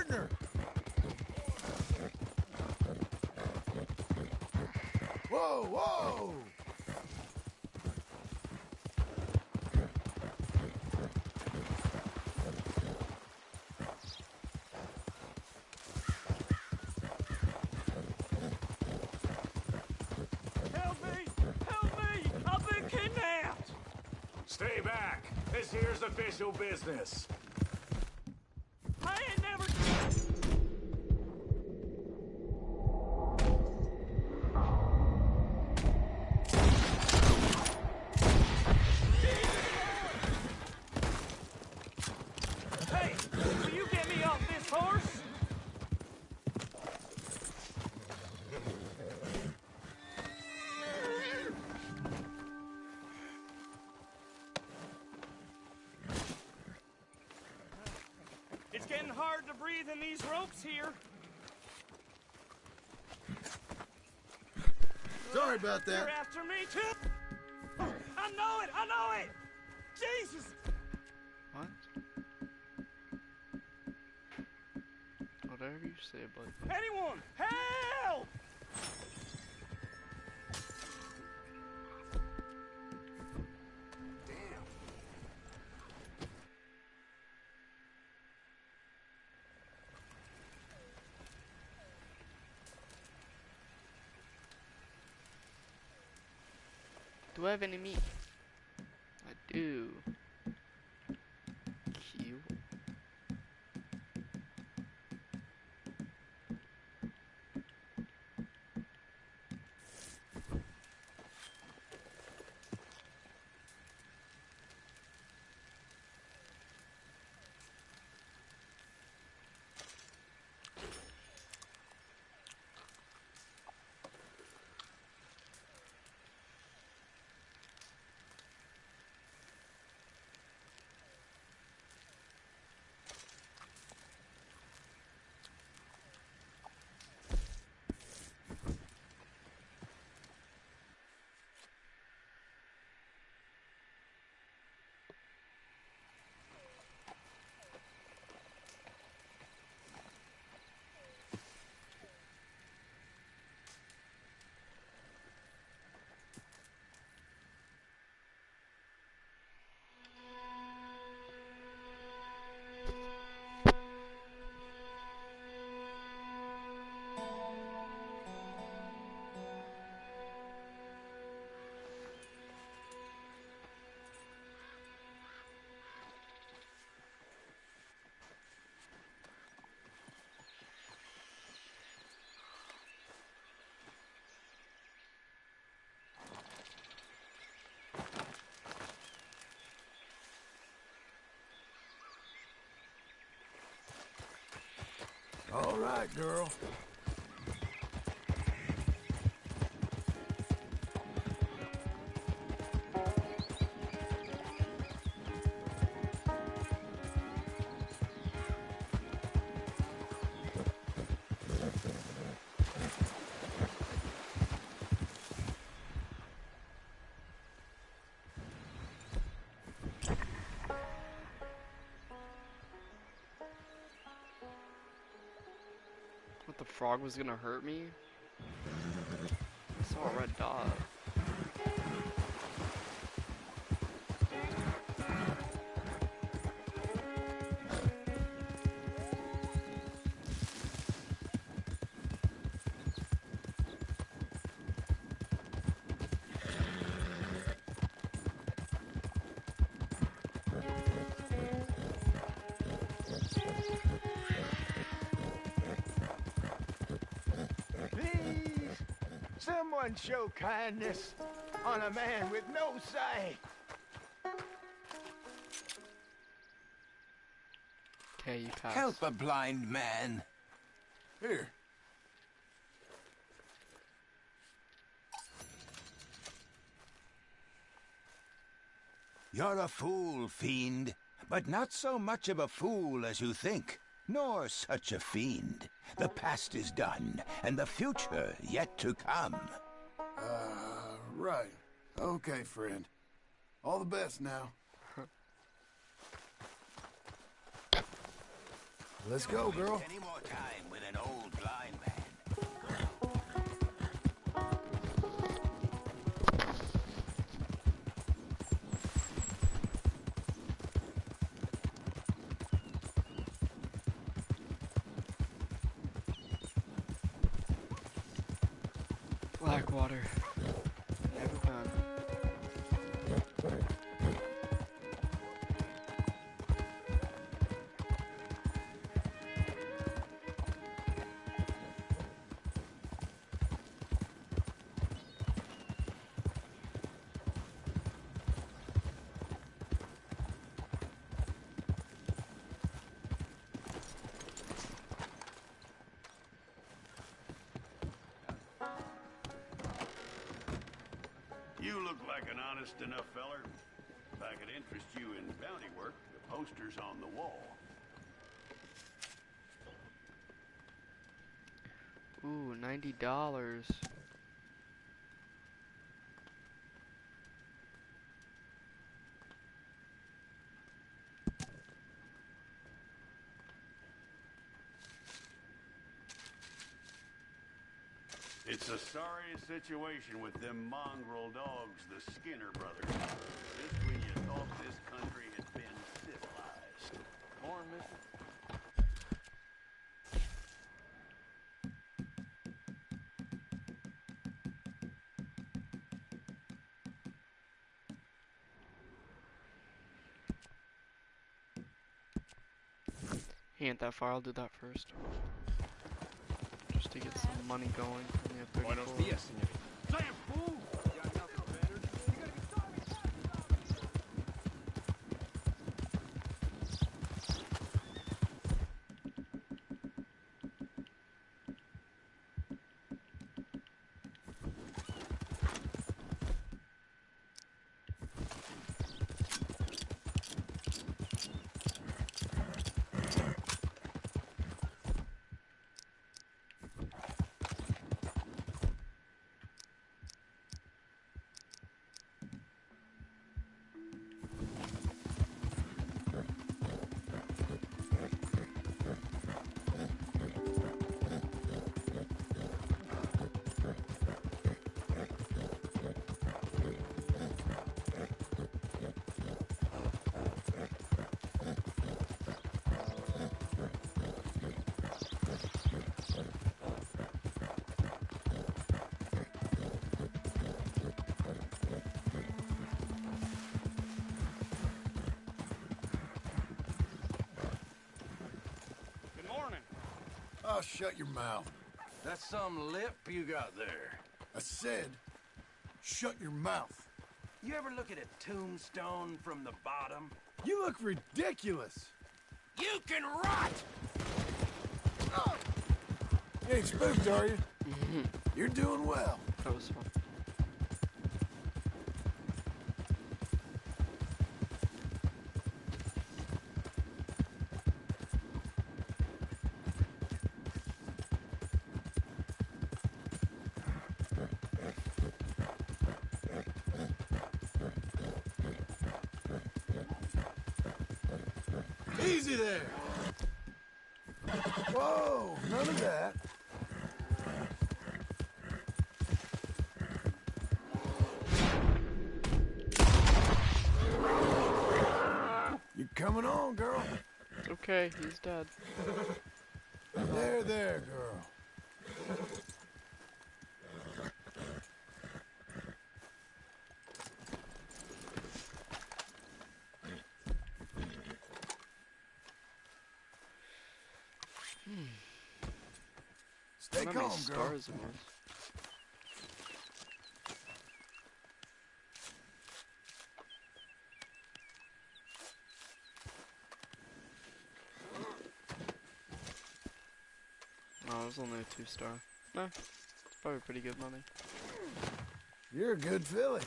partner! Whoa, whoa! Help me! Help me! I've been kidnapped! Stay back. This here's official business. I ain't never... Hey! Will you get me off this horse? It's getting hard to breathe in these ropes here. Sorry about that. You're after me too. I know it. I know it. Jesus. What? Whatever you say about that. Anyone, help! Do I have any meat? I do. Cute. All right, girl. What, the frog was gonna hurt me? I saw a red dot. Please, someone show kindness on a man with no sight. Okay, you pass. Help a blind man. Here. You're a fool, fiend, but not so much of a fool as you think, nor such a fiend. The past is done, and the future yet to come. Right. Okay, friend. All the best now. Let's go, girl. Any more time with an old blind man. Blackwater. Never found. You look like an honest enough feller. If I could interest you in bounty work, the poster's on the wall. Ooh, $90. It's a sorry situation with them mongrel dogs, the Skinner brothers. Just when you thought this country had been civilized. Morning, mister. He ain't that far, I'll do that first. Just to get some money going from the F-34. Buenos dias, señorita. Damn fool! You got nothing better? You gotta be sorry. Oh, shut your mouth. That's some lip you got there. I said, shut your mouth. You ever look at a tombstone from the bottom? You look ridiculous. You can rot! You ain't spooked, are you? You're doing well. That was fun. Easy there. Whoa, none of that. You coming on, girl? It's okay, he's dead. There, girl. Stay I don't know how calm, many girl. stars it was. Oh, it was only a 2-star. No, it's probably pretty good money. You're a good filly.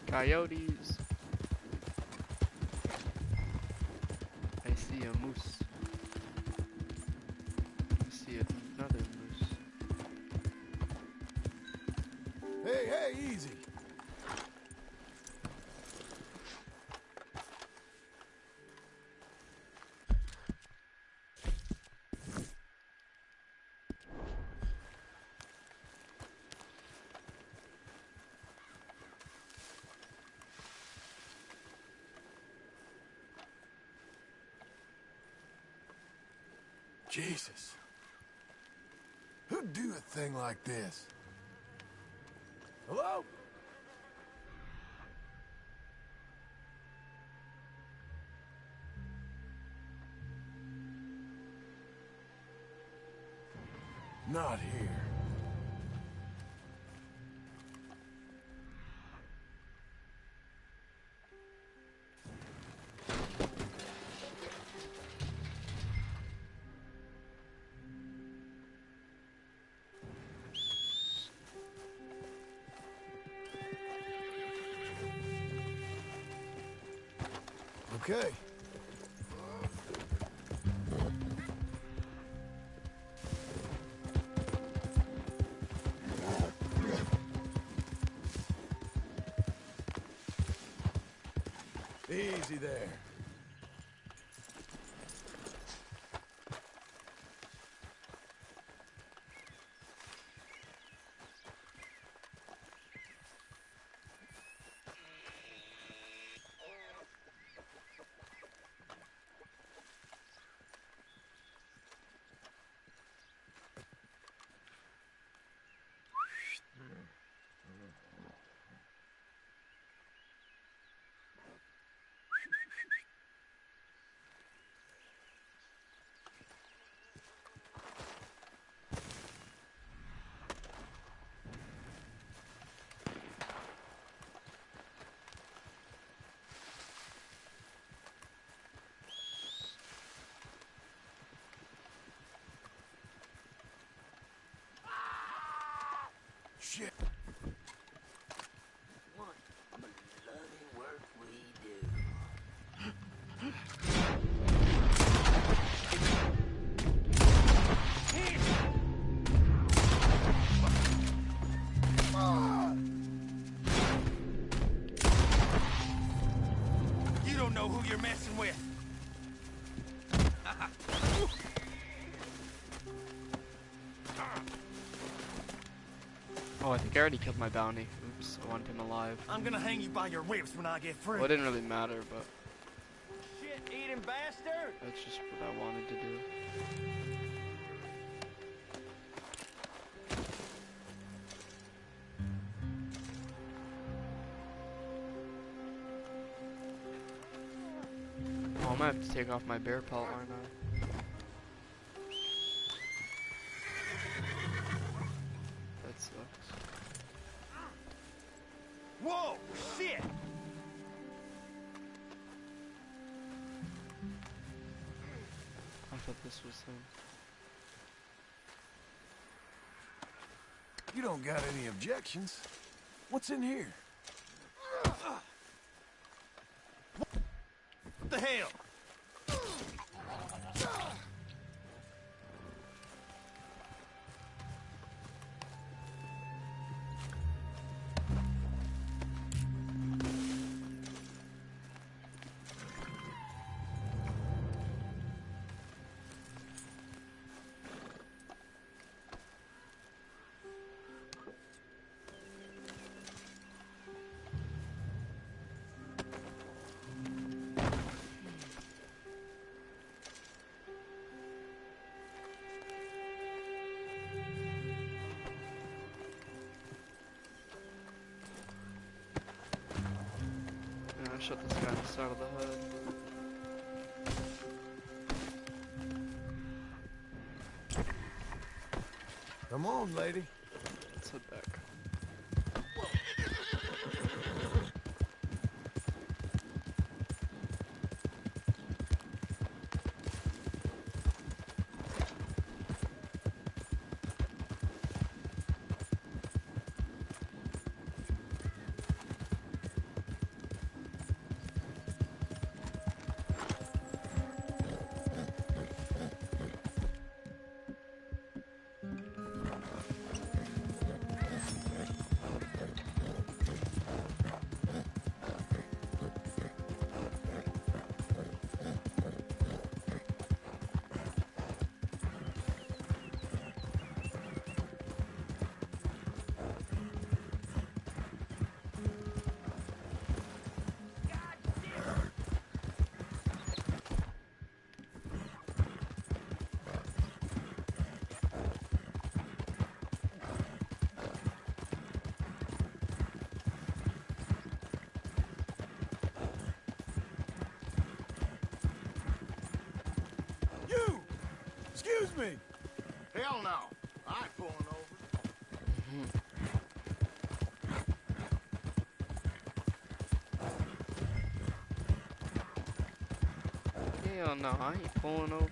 Coyotes. I see a moose. I see another moose. Hey, easy. Jesus. Who'd do a thing like this? Hello? Not here. Okay. Easy there. Shit. What bloody work we do. You don't know who you're messing with. Oh, I think I already killed my bounty. Oops, I want him alive. I'm gonna hang you by your ribs when I get free. Well, it didn't really matter, but Shit-eating bastard! that's just what I wanted to do. Oh, I might have to take off my bear pelt, aren't I? That sucks. Whoa! Shit! I thought this was him. You don't got any objections. What's in here? What the hell? Yeah, I shot this guy in the side of the head. Come on, lady. Let's head back. me. Hell no. I ain't pulling over. Hell no, I ain't pulling over.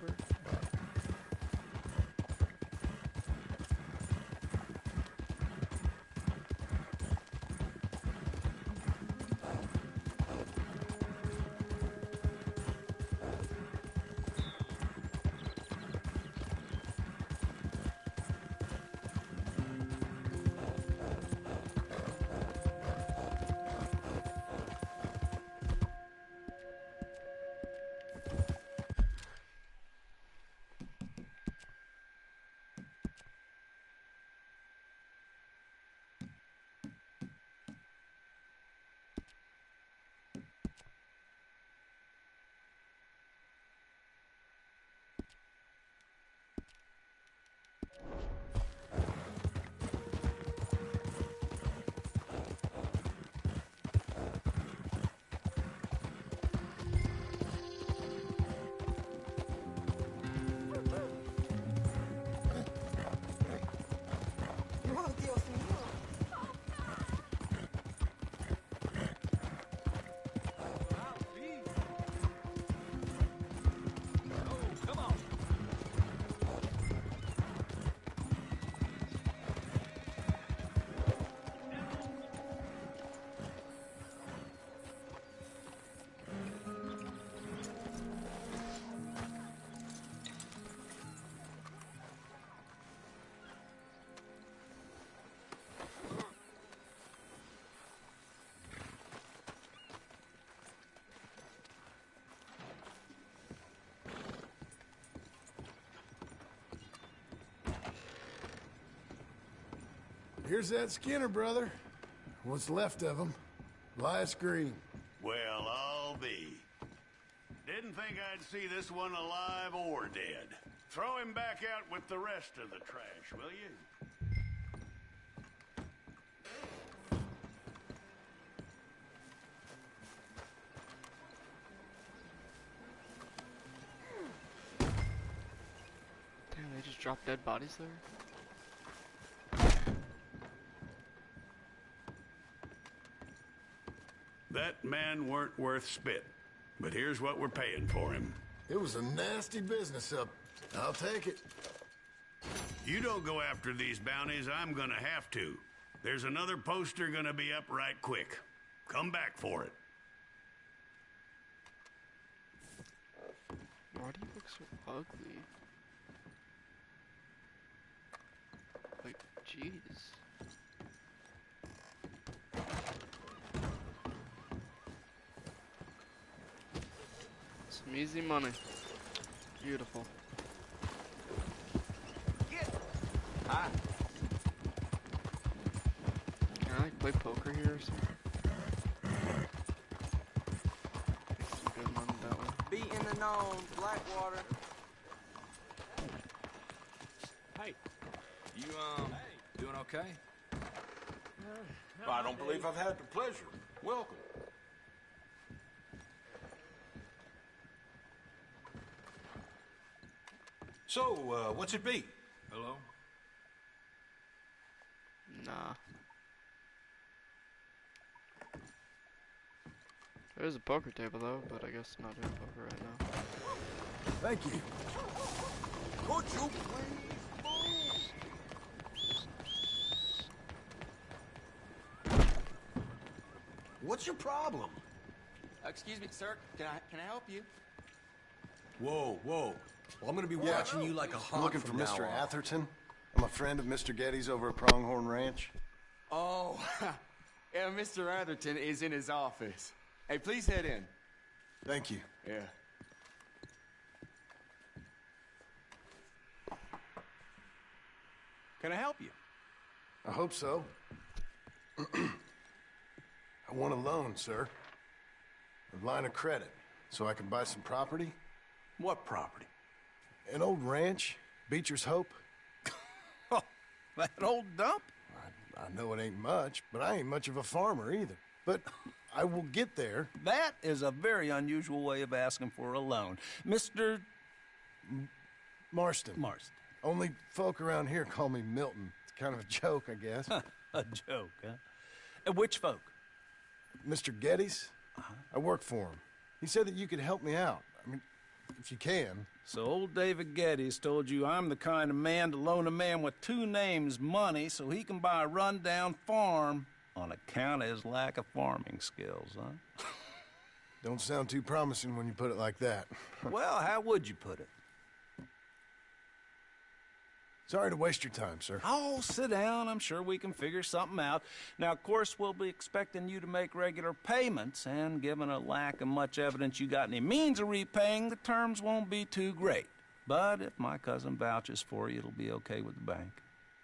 Here's that Skinner brother. What's left of him. Elias Green. Well, I'll be. Didn't think I'd see this one alive or dead. Throw him back out with the rest of the trash, will you? Damn, they just dropped dead bodies there? That man weren't worth spit. But here's what we're paying for him. It was a nasty business up. I'll take it. You don't go after these bounties, I'm gonna have to. There's another poster gonna be up right quick. Come back for it. Why do you look so ugly? Like, jeez. Some easy money. Beautiful. Hi. Can I like play poker here or something? Some good money that way. Beating the known, Blackwater. Hey, you, doing okay? Well, I don't believe I've had the pleasure. Welcome. So, what's it be? Hello? Nah. There's a poker table though, but I guess not doing poker right now. Thank you. Could you please move? What's your problem? Excuse me, sir. Can I help you? Whoa, whoa. Well, I'm gonna be watching you like a hawk. Looking for from now Mr. on. Atherton? I'm a friend of Mr. Getty's over at Pronghorn Ranch. Oh, yeah, Mr. Atherton is in his office. Hey, please head in. Thank you. Yeah. Can I help you? I hope so. I want a loan, sir. A line of credit, so I can buy some property. What property? An old ranch, Beecher's Hope. Oh, that old dump? I know it ain't much, but I ain't much of a farmer either. But I will get there. That is a very unusual way of asking for a loan. Mr. Marston. Marston. Only folk around here call me Milton. It's kind of a joke, I guess. A joke, huh? And which folk? Mr. Geddes? I work for him. He said that you could help me out. I mean, if you can. So old David Geddes told you I'm the kind of man to loan a man with two names money so he can buy a rundown farm on account of his lack of farming skills, huh? Don't sound too promising when you put it like that. Well, how would you put it? Sorry to waste your time, sir. Oh, sit down. I'm sure we can figure something out. Now, of course, we'll be expecting you to make regular payments, and given a lack of much evidence you got any means of repaying, the terms won't be too great. But if my cousin vouches for you, it'll be okay with the bank.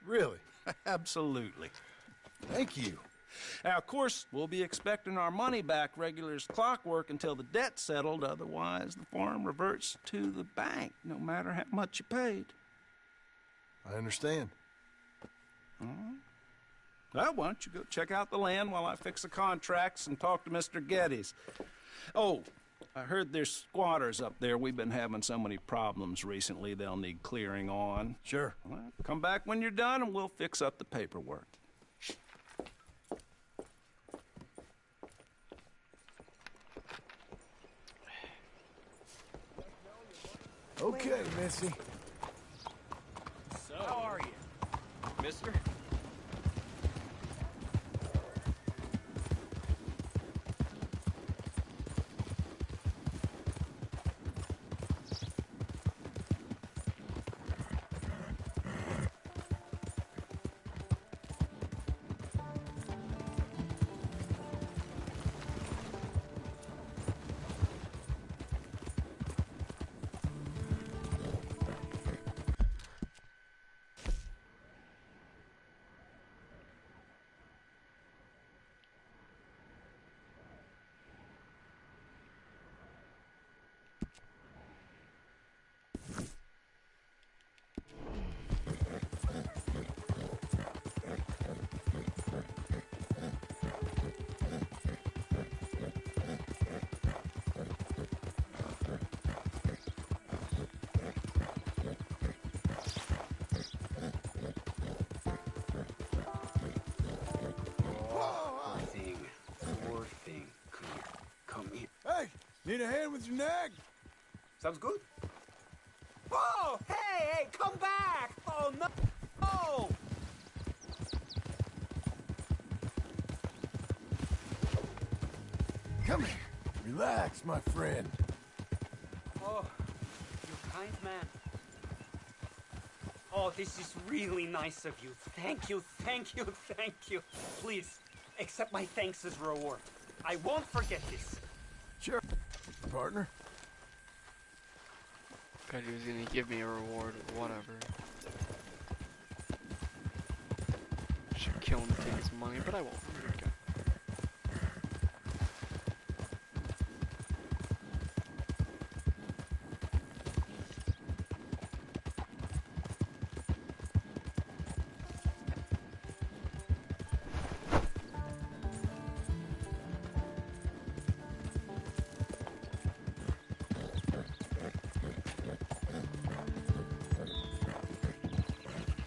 Really? Absolutely. Thank you. Now, of course, we'll be expecting our money back regular as clockwork until the debt's settled. Otherwise, the farm reverts to the bank, no matter how much you paid. I understand. Well, why don't you go check out the land while I fix the contracts and talk to Mr. Geddes. Oh, I heard there's squatters up there. We've been having so many problems recently, they'll need clearing on. Sure. Well, come back when you're done and we'll fix up the paperwork. Okay, Missy. How are you, mister? Need a hand with your nag? Sounds good. Whoa! Hey, come back! Oh, no! Oh! Come here. Relax, my friend. Oh, you're kind, man. Oh, this is really nice of you. Thank you, thank you, thank you. Please, accept my thanks as reward. I won't forget this. Sure, partner. God, he was gonna give me a reward or whatever. Should kill him to take his money, but I won't. Okay.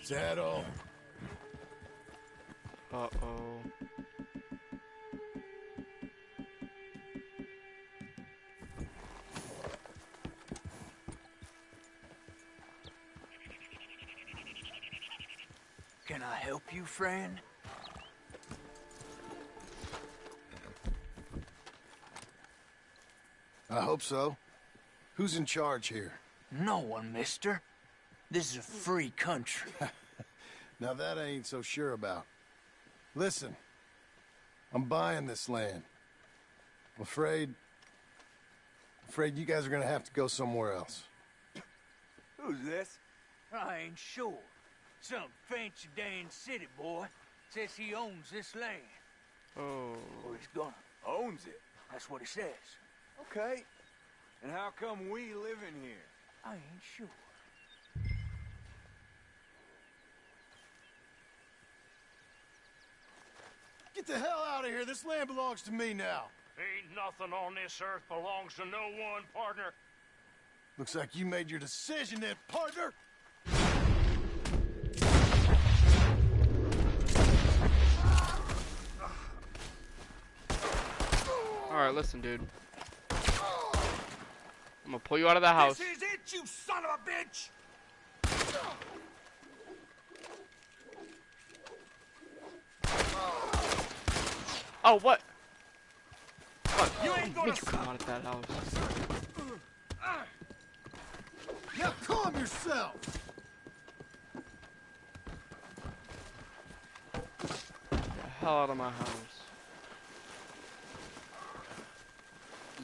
Saddle. Uh-oh. Can I help you, friend? I hope so. Who's in charge here? No one, mister. This is a free country. Now that I ain't so sure about. Listen, I'm buying this land. I'm afraid you guys are gonna have to go somewhere else. Who's this? I ain't sure. Some fancy Dan city boy says he owns this land. Oh. Or he's gonna. Owns it. That's what he says. Okay. And how come we live in here? I ain't sure. Get the hell out of here. This land belongs to me now. Ain't nothing on this earth belongs to no one, partner. Looks like you made your decision then, partner! Alright, listen, dude. I'm gonna pull you out of the house. This is it, you son of a bitch! Oh, what? You ain't gonna Make you come out of that house. Now calm yourself! Get the hell out of my house.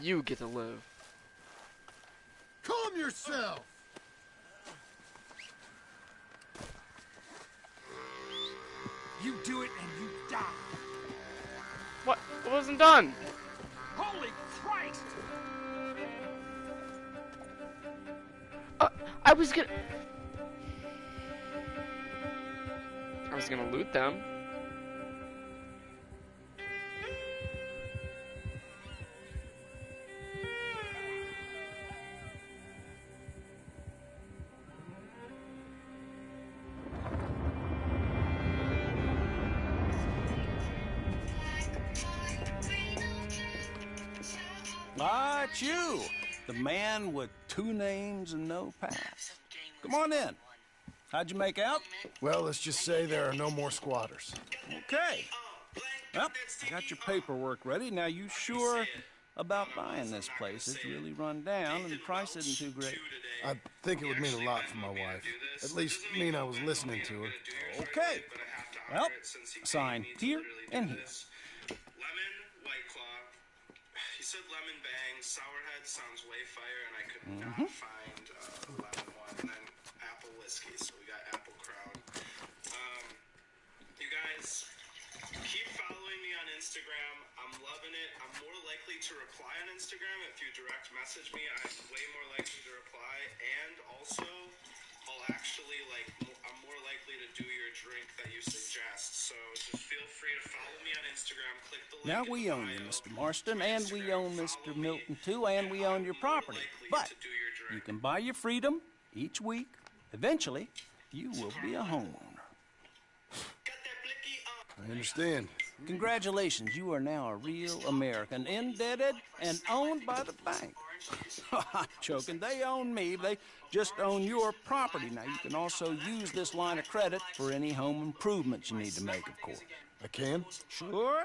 You get to live. Calm yourself! You do it and you die. What? It wasn't done. Holy Christ! I was gonna loot them. Ah, it's you. The man with 2 names and no past. Come on in. How'd you make out? Well, let's just say there are no more squatters. Okay. Well, I got your paperwork ready. Now, you sure about buying this place? It's really run down and the price isn't too great. I think it would mean a lot for my wife. At least mean I was listening to her. Okay. Well, sign here and here. Lemon, White Claw. He said lemon bang. Sourhead sounds way fire, and I could not find the lemon one. And then apple whiskey, so we got apple crown. You guys keep following me on Instagram. I'm loving it. I'm more likely to reply on Instagram if you direct message me. I'm way more likely to reply, and also I'll actually I'm more likely to do your drink that you suggest. So just feel free to follow me on Instagram. Click the link. Now we own you, Mr. Marston, and we own Mr. Milton too, and we own your property. But you can buy your freedom each week. Eventually, you will be a homeowner. I understand. Congratulations, you are now a real American, indebted and owned by the bank. I'm joking, they own me, they just own your property. Now, you can also use this line of credit for any home improvements you need to make, of course. I can? Sure.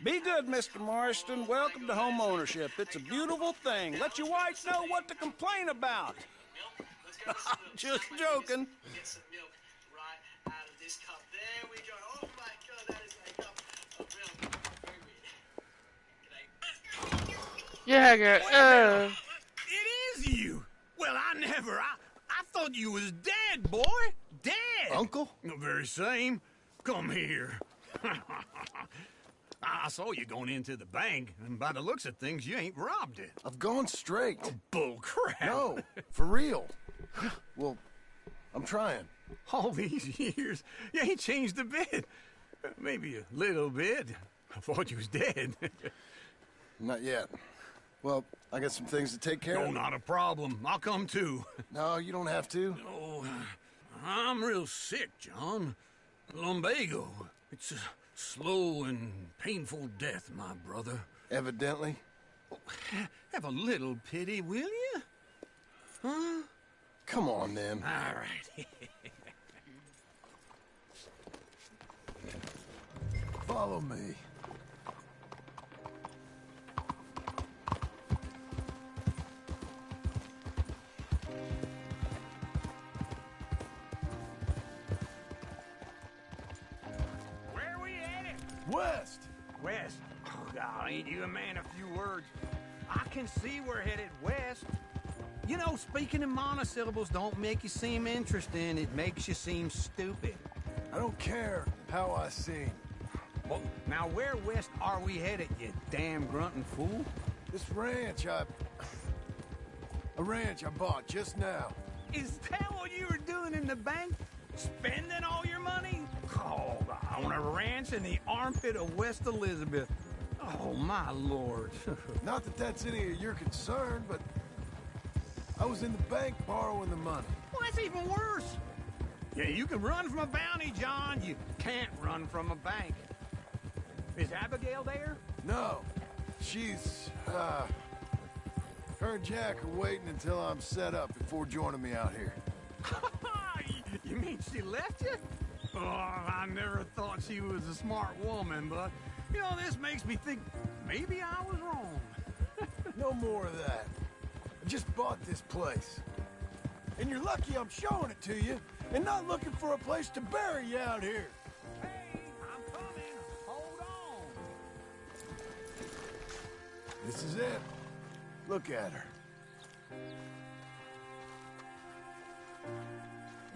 Be good, Mr. Marston. Welcome to home ownership. It's a beautiful thing. Let your wife know what to complain about. Just joking. Get some milk right out of this cup. There we go. Oh my God, that is a cup of milk. Very weird. Yeah, good. It is you. Well, I thought you was dead, boy. Dead. Uncle? The very same. Come here. I saw you going into the bank, and by the looks of things, you ain't robbed it. I've gone straight. Bull crap. No, for real. Well, I'm trying. All these years, you ain't changed a bit. Maybe a little bit. I thought you was dead. Not yet. Well, I got some things to take care of. No, not a problem. I'll come too. No, you don't have to. Oh, I'm real sick, John. Lumbago. It's a slow and painful death, my brother. Evidently. Have a little pity, will you? Huh? Come on, then. All right. Follow me. Where are we headed? West! West? Oh, God, ain't you a man of few words? I can see we're headed west. You know, speaking in monosyllables don't make you seem interesting. It makes you seem stupid. I don't care how I seem. Well, now where west are we headed, you damn grunting fool? This ranch a ranch I bought just now. Is that what you were doing in the bank? Spending all your money? Oh, on a ranch in the armpit of West Elizabeth. Oh, my lord. Not that that's any of your concern, but I was in the bank borrowing the money. Well, that's even worse. Yeah, you can run from a bounty, John. You can't run from a bank. Is Abigail there? No. She's, her and Jack are waiting until I'm set up before joining me out here. You mean she left you? Oh, I never thought she was a smart woman, but, you know, this makes me think maybe I was wrong. No more of that. I just bought this place. And you're lucky I'm showing it to you and not looking for a place to bury you out here. Hey, I'm coming. Hold on. This is it. Look at her.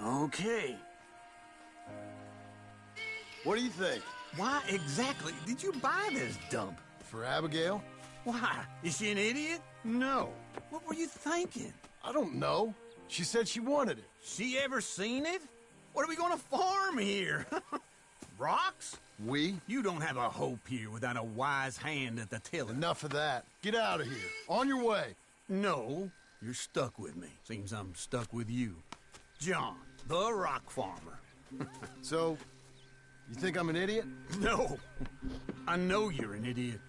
Okay. What do you think? Why exactly did you buy this dump? For Abigail? Why? Is she an idiot? No. What were you thinking? I don't know. She said she wanted it. She ever seen it? What are we gonna farm here? Rocks? We? You don't have a hope here without a wise hand at the tiller. Enough of that. Get out of here. On your way. No, you're stuck with me. Seems I'm stuck with you. John, the rock farmer. So, you think I'm an idiot? No. I know you're an idiot.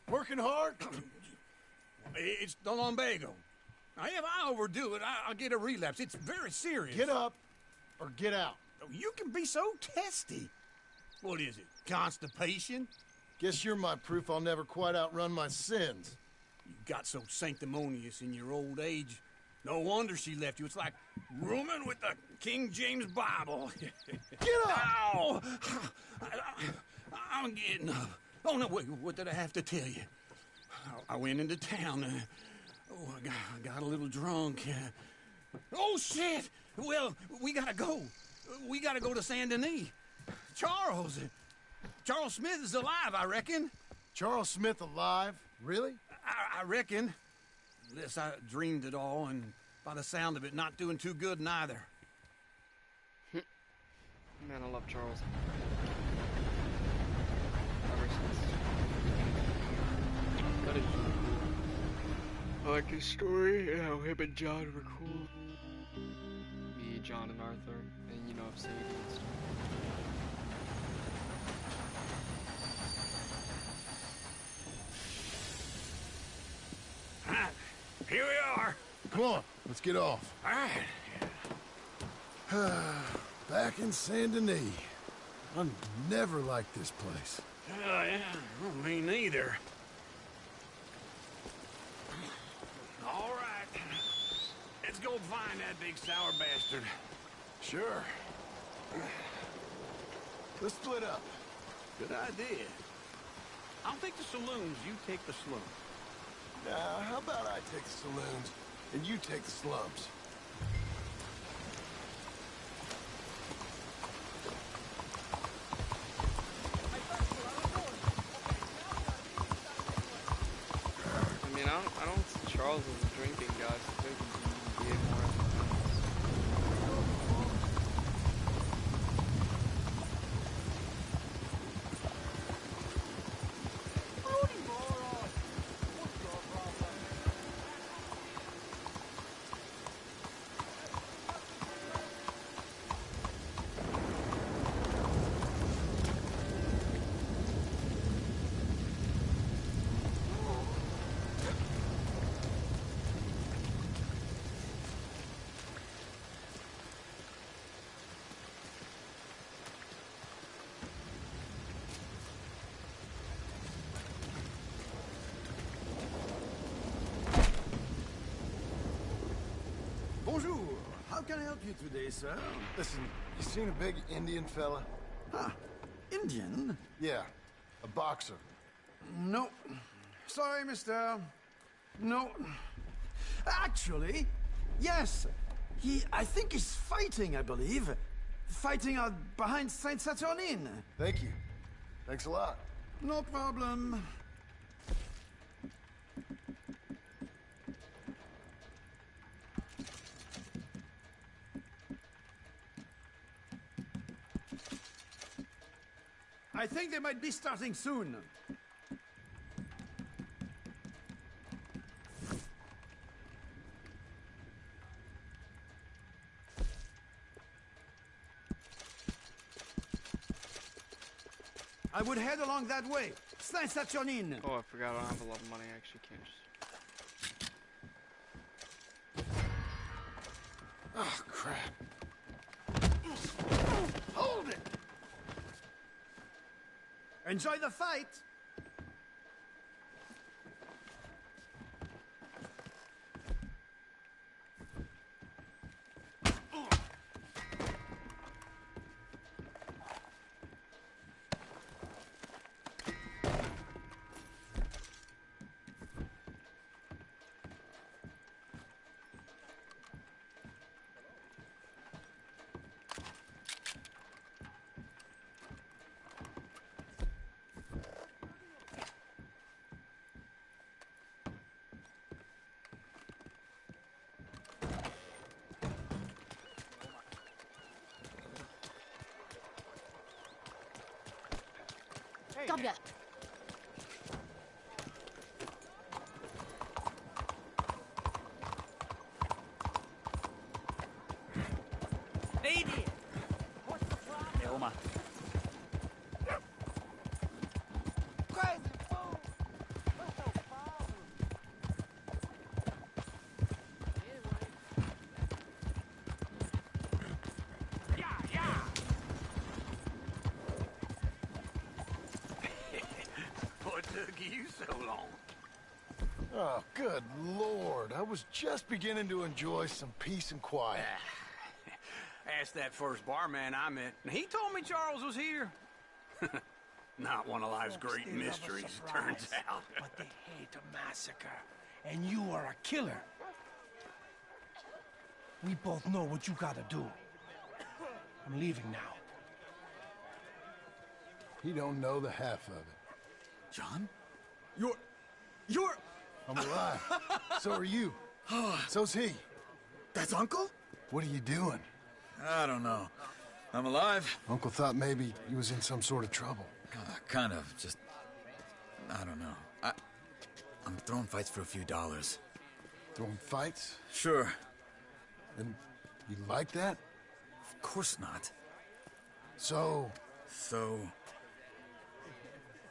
Working hard? It's the lumbago. Now, if I overdo it, I'll get a relapse. It's very serious. Get up or get out. You can be so testy. What is it, constipation? Guess you're my proof I'll never quite outrun my sins. You got so sanctimonious in your old age. No wonder she left you. It's like rooming with the King James Bible. Get up! Ow! I'm getting up. Oh, no, wait, what did I have to tell you? I went into town. I got a little drunk. Oh, shit! Well, we gotta go. We gotta go to Saint Denis. Charles Smith is alive, I reckon. Charles Smith alive? Really? I reckon. Unless I dreamed it all, and by the sound of it, not doing too good neither. Man, I love Charles. I like his story and how him and John were cool. Me, John, and Arthur, and you know, Sadie and stuff. Here we are. Come on, let's get off. All right. Back in Saint Denis. I never liked this place. Yeah, well, me neither. All right. Let's go find that big sour bastard. Sure. Let's split up. Good idea. I'll take the saloons, you take the slums. How about I take the saloons and you take the slums? mean, I don't see Charles as a drinking guy, so they can behave more as friends. Bonjour. How can I help you today, sir? Listen, you seen a big Indian fella? Ah, Indian? Yeah, a boxer. No. Sorry, mister. No. Actually, yes. I think he's fighting, I believe. Fighting out behind Saint Saturnine. Thank you. Thanks a lot. No problem. I think they might be starting soon. I would head along that way. Saint Saturnine. Oh, I forgot I don't have a lot of money. I actually can't just... Oh, crap. Hold it! Enjoy the fight. Stop that. Hey there! What's the problem? Elma. Crazy fool! What's the problem? What took you so long? Oh, good Lord. I was just beginning to enjoy some peace and quiet. Asked that first barman I met, and he told me Charles was here. Not one of life's great mysteries, turns out. But they hate a massacre, and you are a killer. We both know what you gotta do. I'm leaving now. He don't know the half of it. John? You're... I'm alive. So are you. So's he. That's Uncle? What are you doing? I don't know. I'm alive. Uncle thought maybe he was in some sort of trouble. Kind of. Just... I don't know. I'm throwing fights for a few dollars. Throwing fights? Sure. And you like that? Of course not. So... So...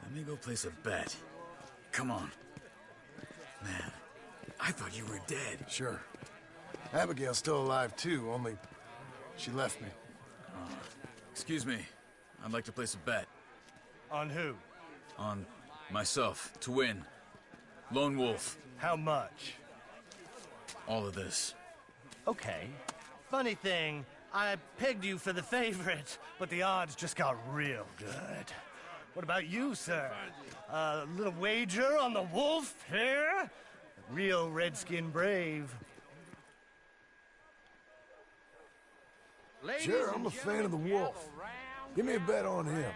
Let me go place a bet. Come on. Man, I thought you were dead. Sure. Abigail's still alive, too, only she left me. Excuse me. I'd like to place a bet. On who? On myself, to win. Lone Wolf. How much? All of this. Okay. Funny thing, I pegged you for the favorite, but the odds just got real good. What about you, sir? A little wager on the wolf here? Real redskin brave. Sure, I'm a fan of the wolf. Give me a bet on him.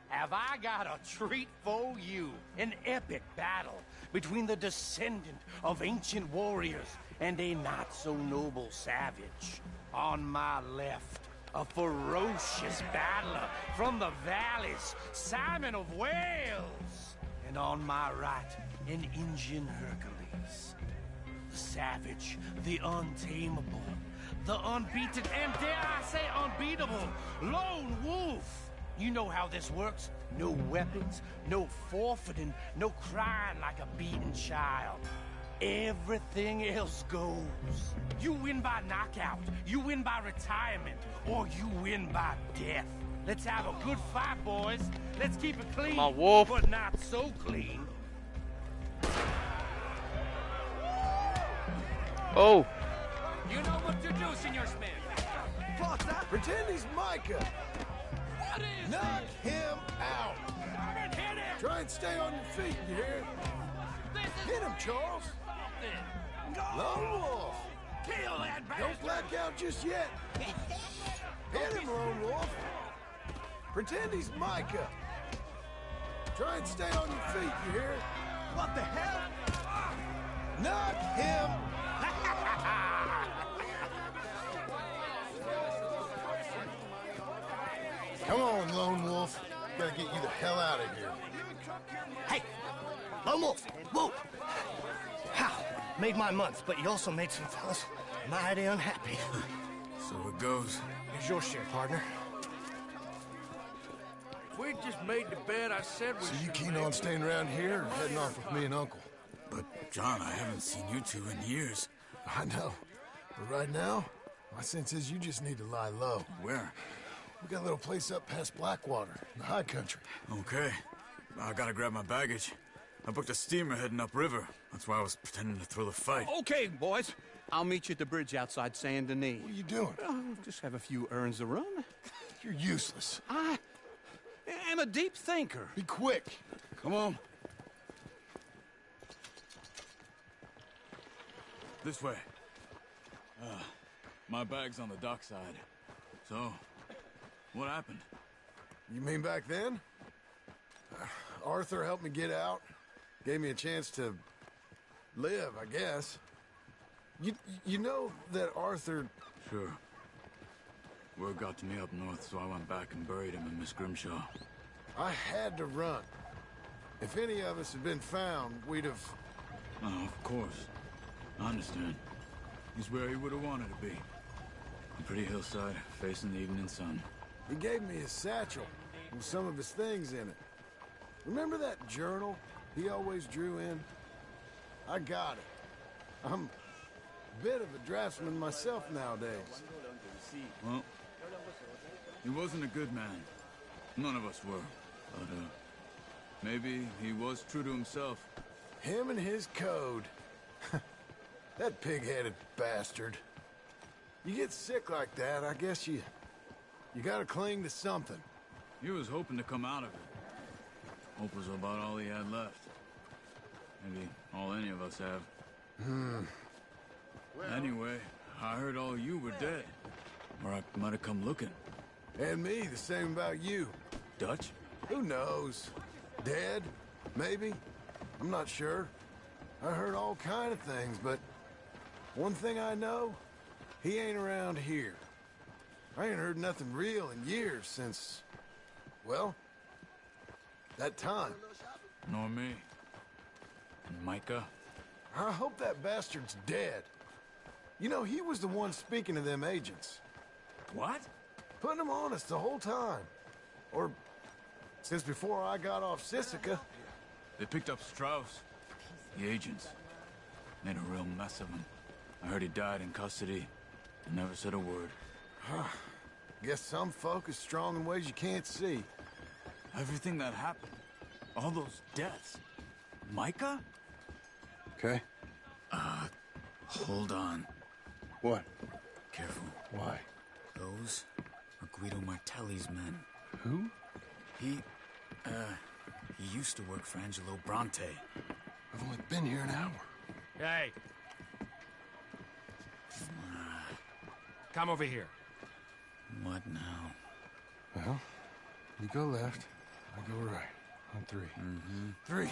have I got a treat for you. An epic battle between the descendant of ancient warriors and a not-so-noble savage. On my left, a ferocious battler from the valleys, Simon of Wales. And on my right, an Indian Hercules. The savage, the untamable, the unbeaten, and dare I say unbeatable, Lone Wolf. You know how this works. No weapons, no forfeiting, no crying like a beaten child. Everything else goes. You win by knockout, you win by retirement, or you win by death. Let's have a good fight, boys. Let's keep it clean, Come on, Wolf. but not so clean. Oh. You know what to do, Senor Smith. Pretend he's Micah. What is Knock him out. Hit him! Try and stay on your feet, you hear? Hit him, Charles. Lone Wolf. Kill that bastard! Don't black out just yet. Hit him, Lone Wolf. Pretend he's Micah. Try and stay on your feet, you hear? What the hell? Knock him. Come on, Lone Wolf. Gotta get you the hell out of here. Hey, Lone Wolf, whoa! How? Made my month, but you also made some fellas mighty unhappy. So it goes. Here's your share, partner. We just made the bed I said we So should you keen make. on staying around here or heading off with me and Uncle? But, John, I haven't seen you two in years. I know. But right now, my sense is you just need to lie low. Where? We got a little place up past Blackwater, in the high country. Okay. I gotta grab my baggage. I booked a steamer heading upriver. That's why I was pretending to throw the fight. Okay, boys. I'll meet you at the bridge outside Saint Denis. What are you doing? Oh, just have a few errands to run. You're useless. I am a deep thinker. Be quick. Come on. This way. My bag's on the dockside. So, what happened? You mean back then? Arthur helped me get out. Gave me a chance to live, I guess. You know that Arthur... Sure. Word got to me up north, so I went back and buried him in Miss Grimshaw. I had to run. If any of us had been found, we'd have... Oh, of course. I understand. He's where he would have wanted to be. A pretty hillside, facing the evening sun. He gave me his satchel with some of his things in it. Remember that journal he always drew in? I got it. I'm a bit of a draftsman myself nowadays. Well, he wasn't a good man. None of us were. But, maybe he was true to himself. Him and his code. That pig-headed bastard. You get sick like that, I guess you gotta cling to something. He was hoping to come out of it. Hope was about all he had left. Maybe all any of us have. Anyway, I heard all you were dead. Or I might have come looking. And me, the same about you. Dutch? Who knows? Dead? Maybe? I'm not sure. I heard all kind of things, but one thing I know, he ain't around here. I ain't heard nothing real in years since, well, that time. Nor me. And Micah? I hope that bastard's dead. You know, he was the one speaking to them agents. What? Putting them on us the whole time. Or since before I got off Sisika. They picked up Strauss. The agents. Made a real mess of him. I heard he died in custody. And never said a word. Guess some folk is strong in ways you can't see. Everything that happened. All those deaths. Micah? Okay. Hold on. What? Careful. Why? Those are Guido Martelli's men. Who? He used to work for Angelo Bronte. I've only been here an hour. Hey. Come over here. What now? Well, you go left, I go right. On 3. Mm-hmm. 3.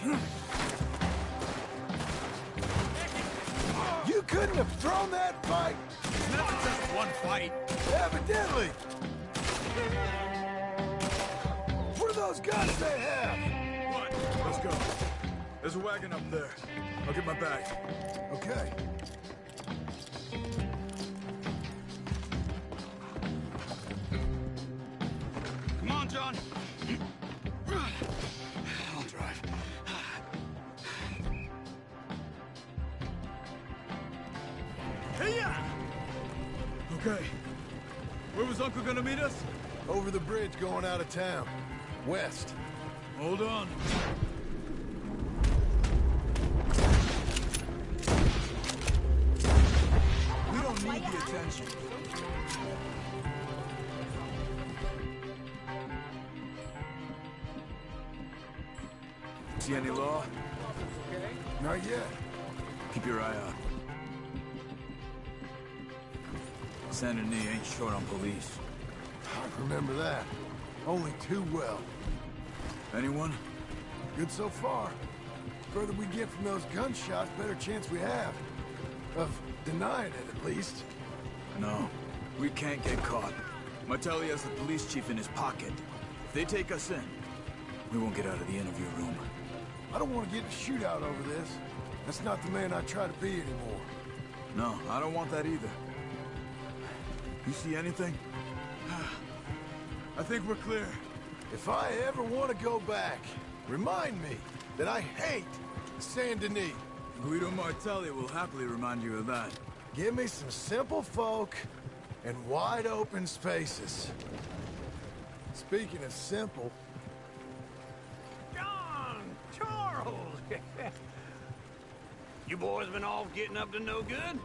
You couldn't have thrown that fight! It's never just one fight. Evidently! What are those guns they have? What? Let's go. There's a wagon up there. I'll get my bag. Okay. Come on, John. I'll drive. Hey-ya! Okay. Where was Uncle gonna meet us? Over the bridge going out of town. West. Hold on. We don't need the attention. See any law? Not yet. Keep your eye out. Saint Denis ain't short on police. I remember that. Only too well. Anyone? Good so far. Further we get from those gunshots, better chance we have. Of denying it, at least. No. We can't get caught. Martelli has the police chief in his pocket. If they take us in, we won't get out of the interview room. I don't want to get in a shootout over this. That's not the man I try to be anymore. No, I don't want that either. You see anything? I think we're clear. If I ever want to go back, remind me that I hate Saint Denis. Guido Martelli will happily remind you of that. Give me some simple folk and wide open spaces. Speaking of simple... John! Charles! You boys been off getting up to no good?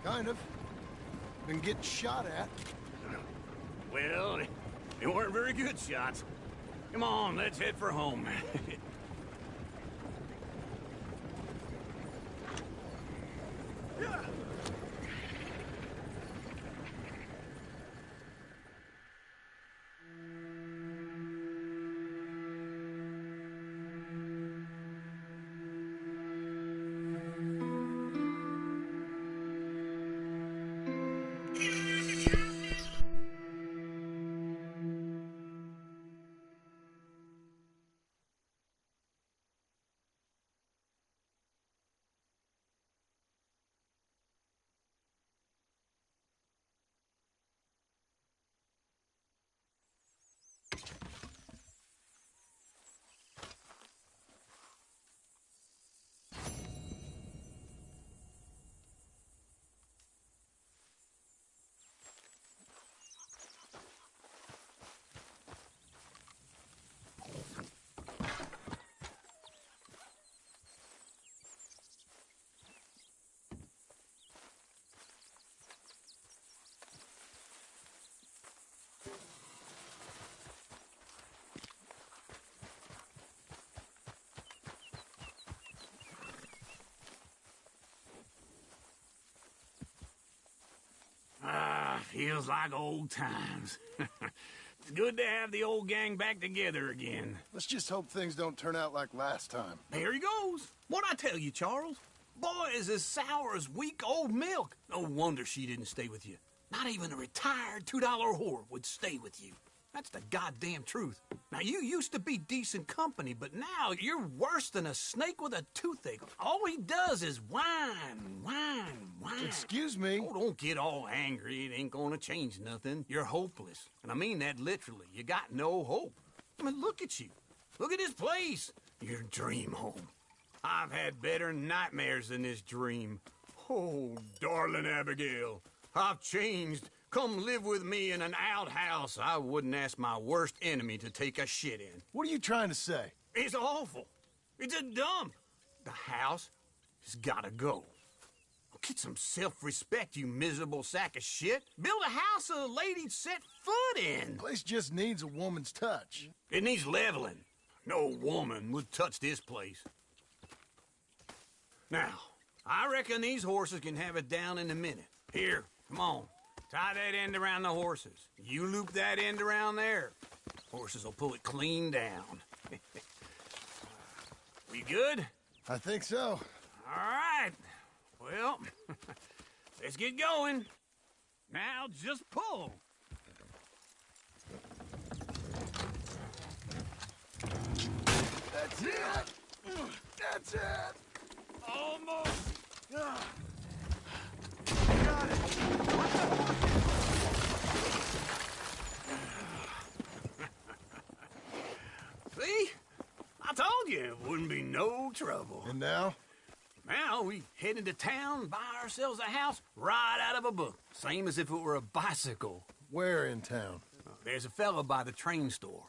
Kind of. Been getting shot at. Well, they weren't very good shots. Come on, let's head for home. Feels like old times. It's good to have the old gang back together again. Let's just hope things don't turn out like last time. There he goes. What'd I tell you, Charles? Boy is as sour as weak old milk. No wonder she didn't stay with you. Not even a retired $2 whore would stay with you. That's the goddamn truth. Now, you used to be decent company, but now you're worse than a snake with a toothache. All he does is whine, whine, whine. Excuse me? Oh, don't get all angry. It ain't gonna change nothing. You're hopeless. And I mean that literally. You got no hope. I mean, look at you. Look at this place. Your dream home. I've had better nightmares than this dream. Oh, darling Abigail, I've changed. Come live with me in an outhouse I wouldn't ask my worst enemy to take a shit in. What are you trying to say? It's awful. It's a dump. The house has gotta go. Get some self-respect, you miserable sack of shit. Build a house a lady'd set foot in. The place just needs a woman's touch. It needs leveling. No woman would touch this place. Now, I reckon these horses can have it down in a minute. Here, come on. Tie that end around the horses. You loop that end around there. Horses will pull it clean down. We good? I think so. All right. Well, let's get going. Now just pull. That's it! That's it! Almost. Got it! See? I told you it wouldn't be no trouble. And now? Now we head into town, buy ourselves a house right out of a book. Same as if it were a bicycle. Where in town? There's a fella by the train store.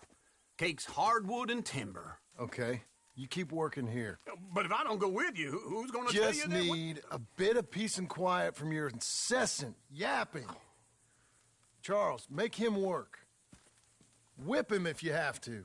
Cakes hardwood and timber. Okay. You keep working here. But if I don't go with you, who's gonna tell you Just that? need a bit of peace and quiet from your incessant yapping. Charles, make him work. Whip him if you have to.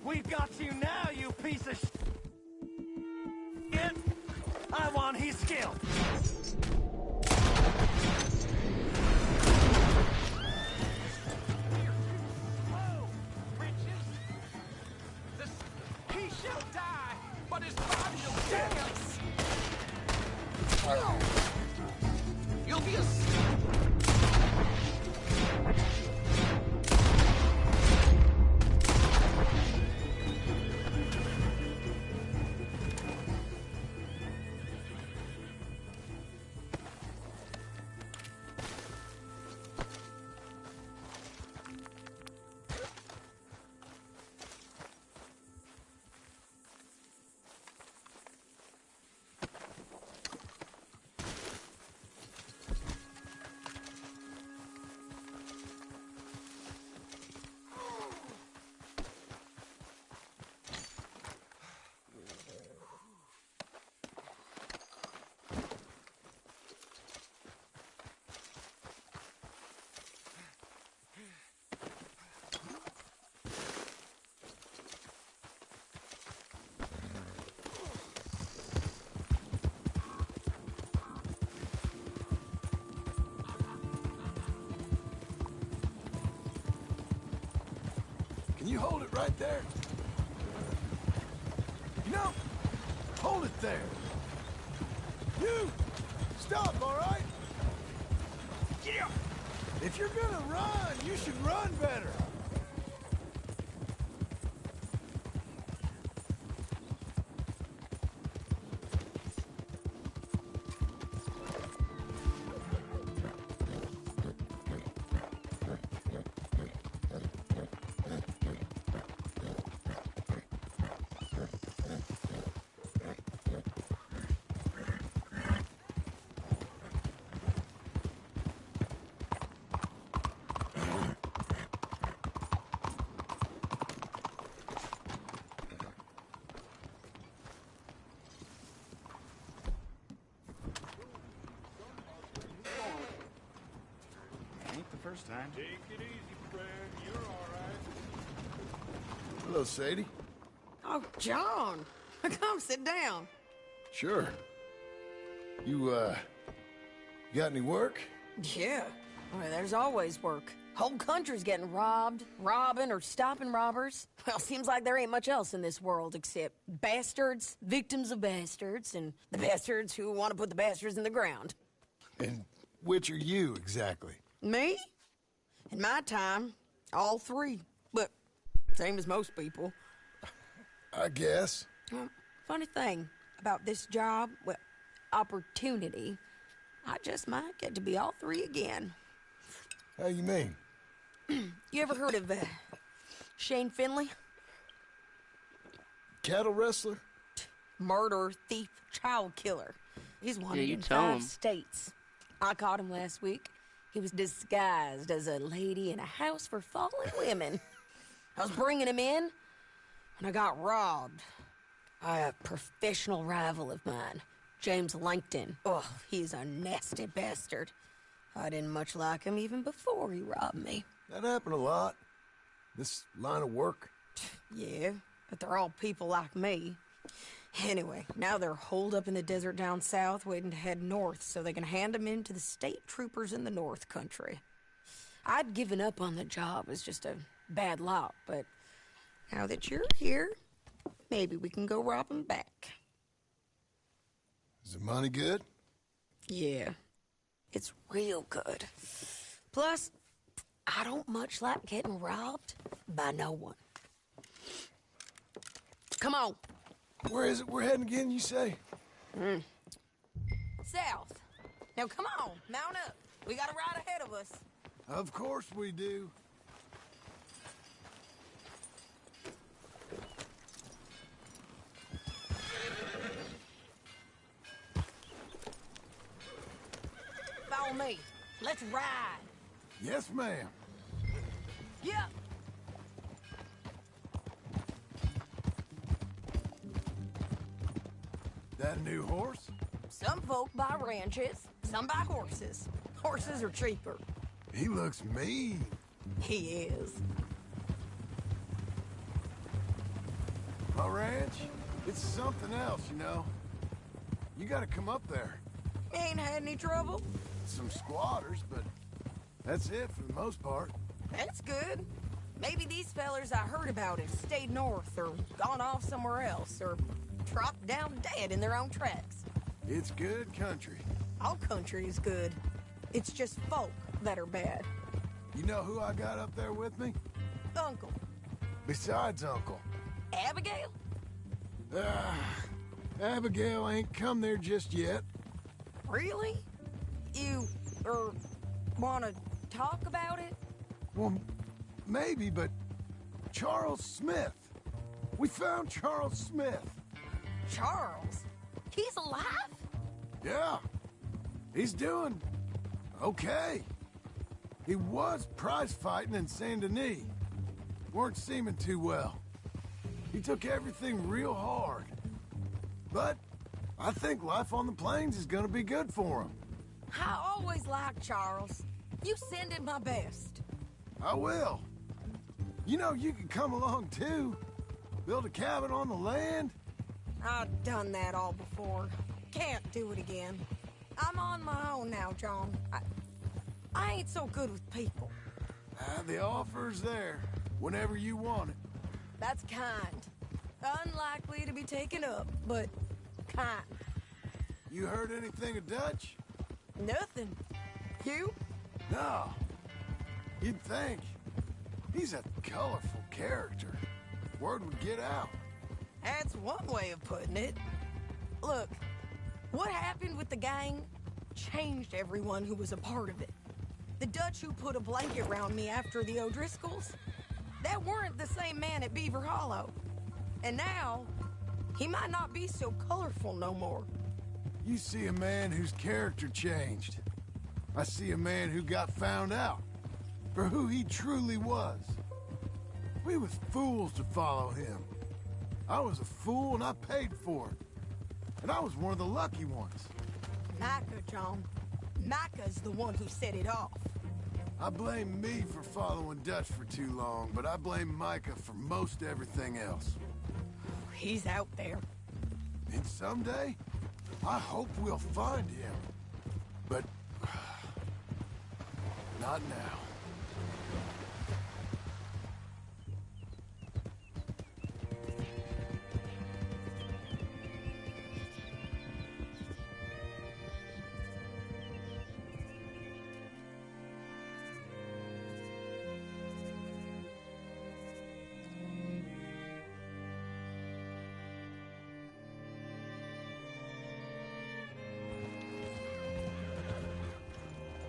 We've got you now, you piece of shit! I want his skill! Oh, Bridges! He shall die, but his body will dance! You'll be a... Can you hold it right there? You know, hold it there. You! Stop, all right? Get up! If you're gonna run, you should run better. First time. Take it easy, friend. You're all right. Hello, Sadie. Oh, John. Come sit down. Sure. You got any work? Yeah. Well, there's always work. Whole country's getting robbed, robbing, or stopping robbers. Well, seems like there ain't much else in this world except bastards, victims of bastards, and the bastards who want to put the bastards in the ground. And which are you, exactly? Me? In my time, all three. But same as most people. I guess. Well, funny thing about this job, well, opportunity, I just might get to be all three again. How you mean? You ever heard of Shane Finley? Cattle wrestler? Murderer, thief, child killer. He's wanted you in tell 5 him. states. I caught him last week. He was disguised as a lady in a house for fallen women. I was bringing him in, and I got robbed by a professional rival of mine, James Langton. Oh, he's a nasty bastard. I didn't much like him even before he robbed me. That happened a lot. This line of work. Yeah, but they're all people like me. Anyway, now they're holed up in the desert down south, waiting to head north so they can hand them in to the state troopers in the north country. I'd given up on the job as just a bad lot, but now that you're here, maybe we can go rob them back. Is the money good? Yeah, it's real good. Plus, I don't much like getting robbed by no one. Come on. Where is it we're heading again, you say? South. Now come on, mount up. We got a ride ahead of us. Of course we do. Follow me. Let's ride. Yes, ma'am. Yep. That a new horse? Some folk buy ranches, some buy horses. Horses are cheaper. He looks mean. He is. My ranch, it's something else, you know. You gotta come up there. Ain't had any trouble? Some squatters, but that's it for the most part. That's good. Maybe these fellers I heard about have stayed north or gone off somewhere else or dropped down dead in their own tracks. It's good country. All country is good. It's just folk that are bad. You know who I got up there with me? Uncle. Besides Uncle. Abigail? Abigail ain't come there just yet. Really? You, wanna talk about it? Well, maybe, but Charles Smith. We found Charles Smith. Charles? He's alive? Yeah. He's doing okay. He was prize fighting in Saint Denis. Weren't seeming too well. He took everything real hard. But I think life on the plains is gonna be good for him. I always liked Charles. You send him my best. I will. You know, you can come along too. Build a cabin on the land. I've done that all before. Can't do it again. I'm on my own now, John. I ain't so good with people. The offer's there. Whenever you want it. That's kind. Unlikely to be taken up, but kind. You heard anything of Dutch? Nothing. You? No. You'd think. He's a colorful character. Word would get out. That's one way of putting it. Look, what happened with the gang changed everyone who was a part of it. The Dutch who put a blanket around me after the O'Driscolls, that weren't the same man at Beaver Hollow. And now, he might not be so colorful no more. You see a man whose character changed. I see a man who got found out for who he truly was. We was fools to follow him. I was a fool and I paid for it. And I was one of the lucky ones. Micah, John. Micah's the one who set it off. I blame me for following Dutch for too long, but I blame Micah for most everything else. He's out there. And someday, I hope we'll find him. But not now.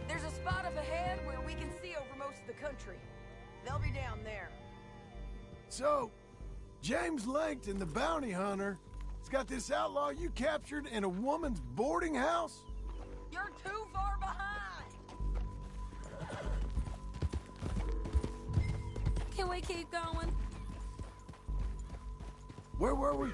There's a spot up ahead where we can see over most of the country. They'll be down there. So, James Langton, the bounty hunter, has got this outlaw you captured in a woman's boarding house? You're too far behind! Can we keep going? Where were we?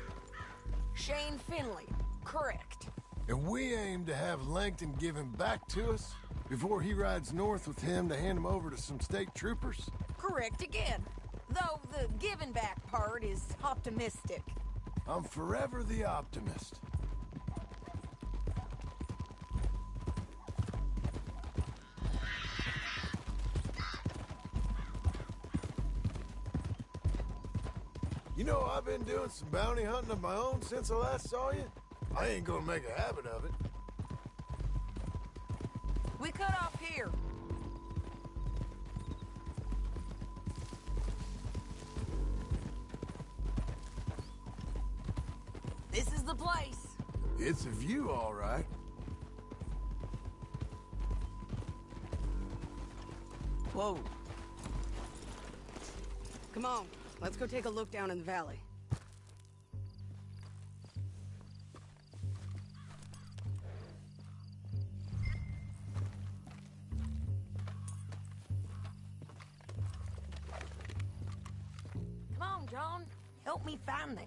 Shane Finley, correct. And we aim to have Langton give him back to us before he rides north with him to hand him over to some state troopers? Correct again. Though the giving back part is optimistic. I'm forever the optimist. You know, I've been doing some bounty hunting of my own since I last saw you. I ain't gonna make a habit of it. We cut off here. This is the place. It's a view, all right. Whoa. Come on, let's go take a look down in the valley. Come on, John. Help me find them.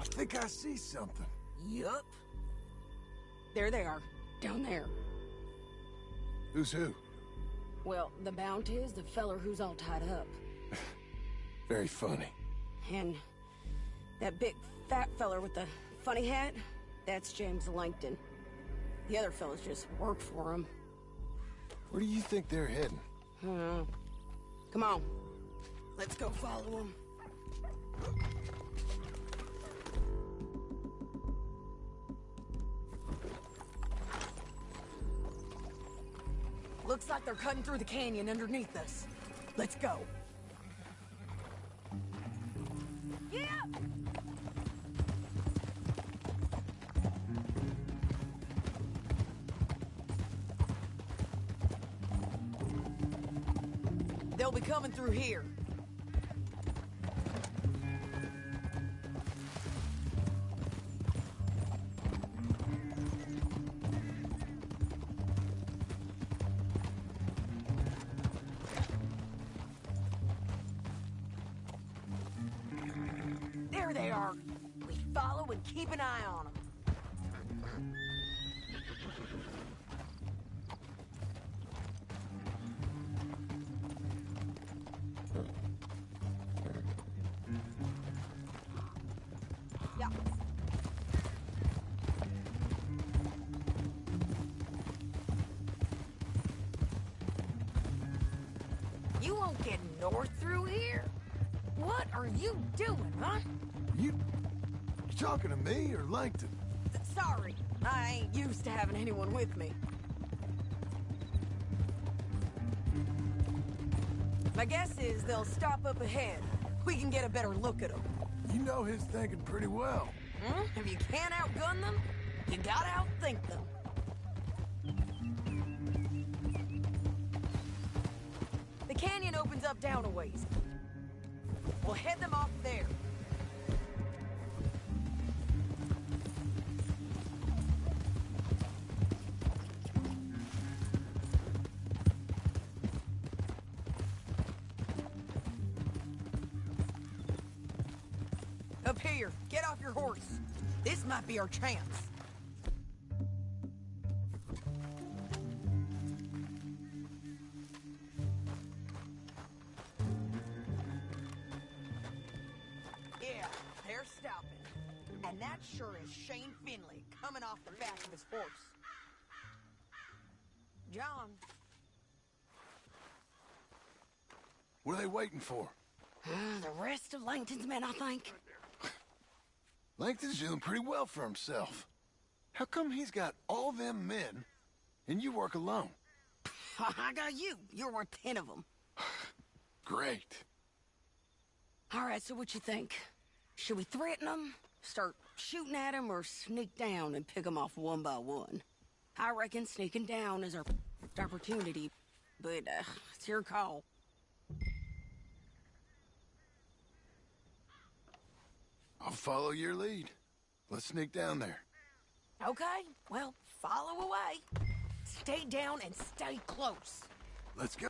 I think I see something. Yup. There they are, down there. Who's who? Well, the bounty is the feller who's all tied up. Very funny. And that big fat feller with the funny hat, that's James Langton. The other fellas just work for him. Where do you think they're heading? Come on, let's go follow them. Looks like they're cutting through the canyon underneath us. Let's go. Yeah! They'll be coming through here. There they are. We follow and keep an eye on them. Yeah. getting north through here? What are you doing, huh? You talking to me or Langton? Sorry, I ain't used to having anyone with me. My guess is they'll stop up ahead. We can get a better look at them. You know his thinking pretty well. If you can't outgun them, you gotta outthink them. The canyon opens up down a ways. We'll head them off there. Up here, get off your horse. This might be our chance. Yeah, they're stopping. And that sure is Shane Finley coming off the back of his horse. John. What are they waiting for? The rest of Langton's men, I think. Langton's doing pretty well for himself. How come he's got all them men, and you work alone? I got you. You're worth 10 of them. Great. All right, so what you think? Should we threaten them, start shooting at them, or sneak down and pick them off one by one? I reckon sneaking down is our opportunity, but it's your call. I'll follow your lead. Let's sneak down there. Okay, well, follow away. Stay down and stay close. Let's go.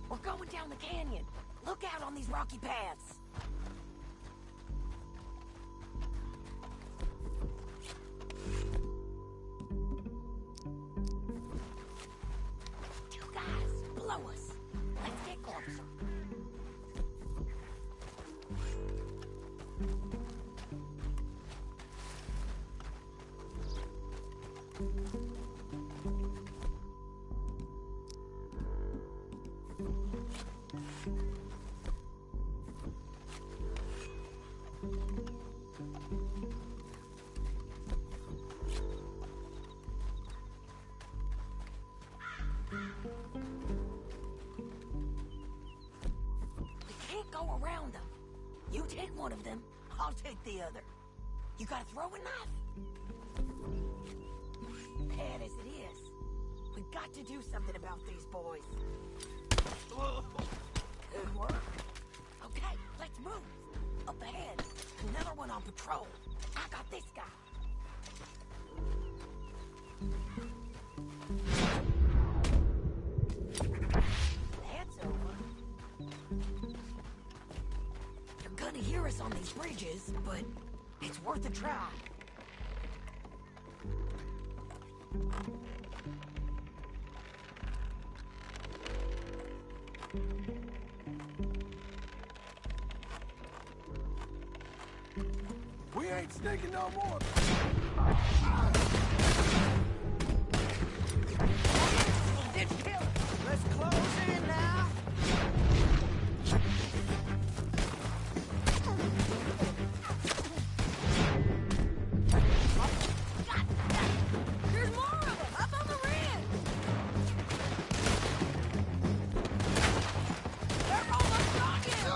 We're going down the canyon. Look out on these rocky paths. You guys, blow us. Let's get closer. Go around them. You take one of them, I'll take the other. You got a throwing knife? Bad as it is, we've got to do something about these boys. Good work. Okay, let's move. Up ahead, another one on patrol. I got this guy. That's over. Gonna hear us on these bridges, but it's worth a try. We ain't sneaking no more. It's killer. Let's close in now. There's more of them up on the ridge. They're almost on you.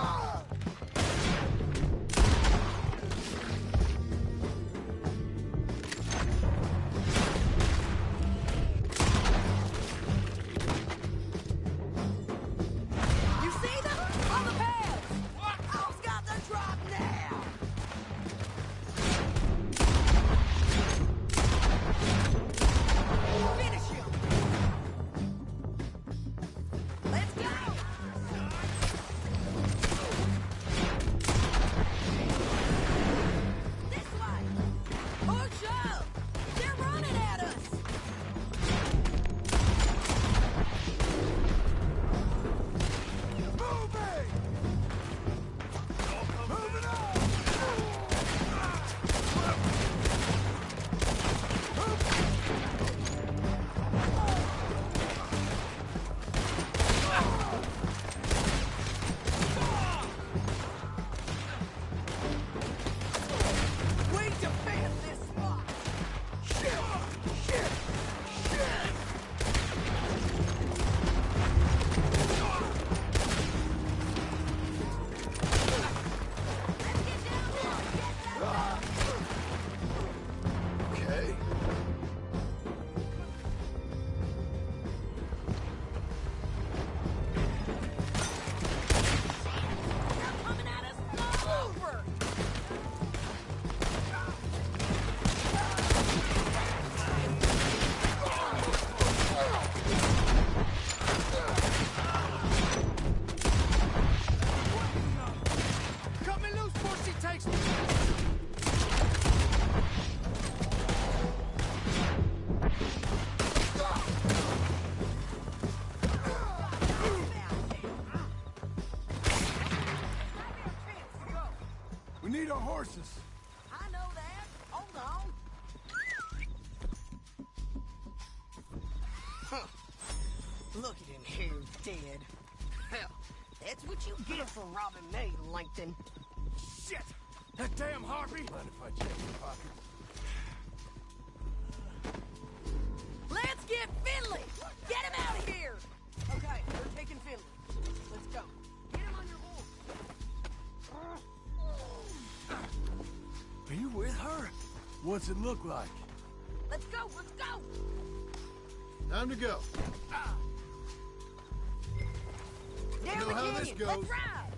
cares dead. Hell, that's what you get for robbing me, Langton. Shit! That damn harpy! Mind if I check your pocket? Let's get Finley! Get him out of here! Okay, we're taking Finley. Let's go. Get him on your horse. Are you with her? What's it look like? Let's go, let's go! Time to go. Down know the how canyon. this goes. Let's ride!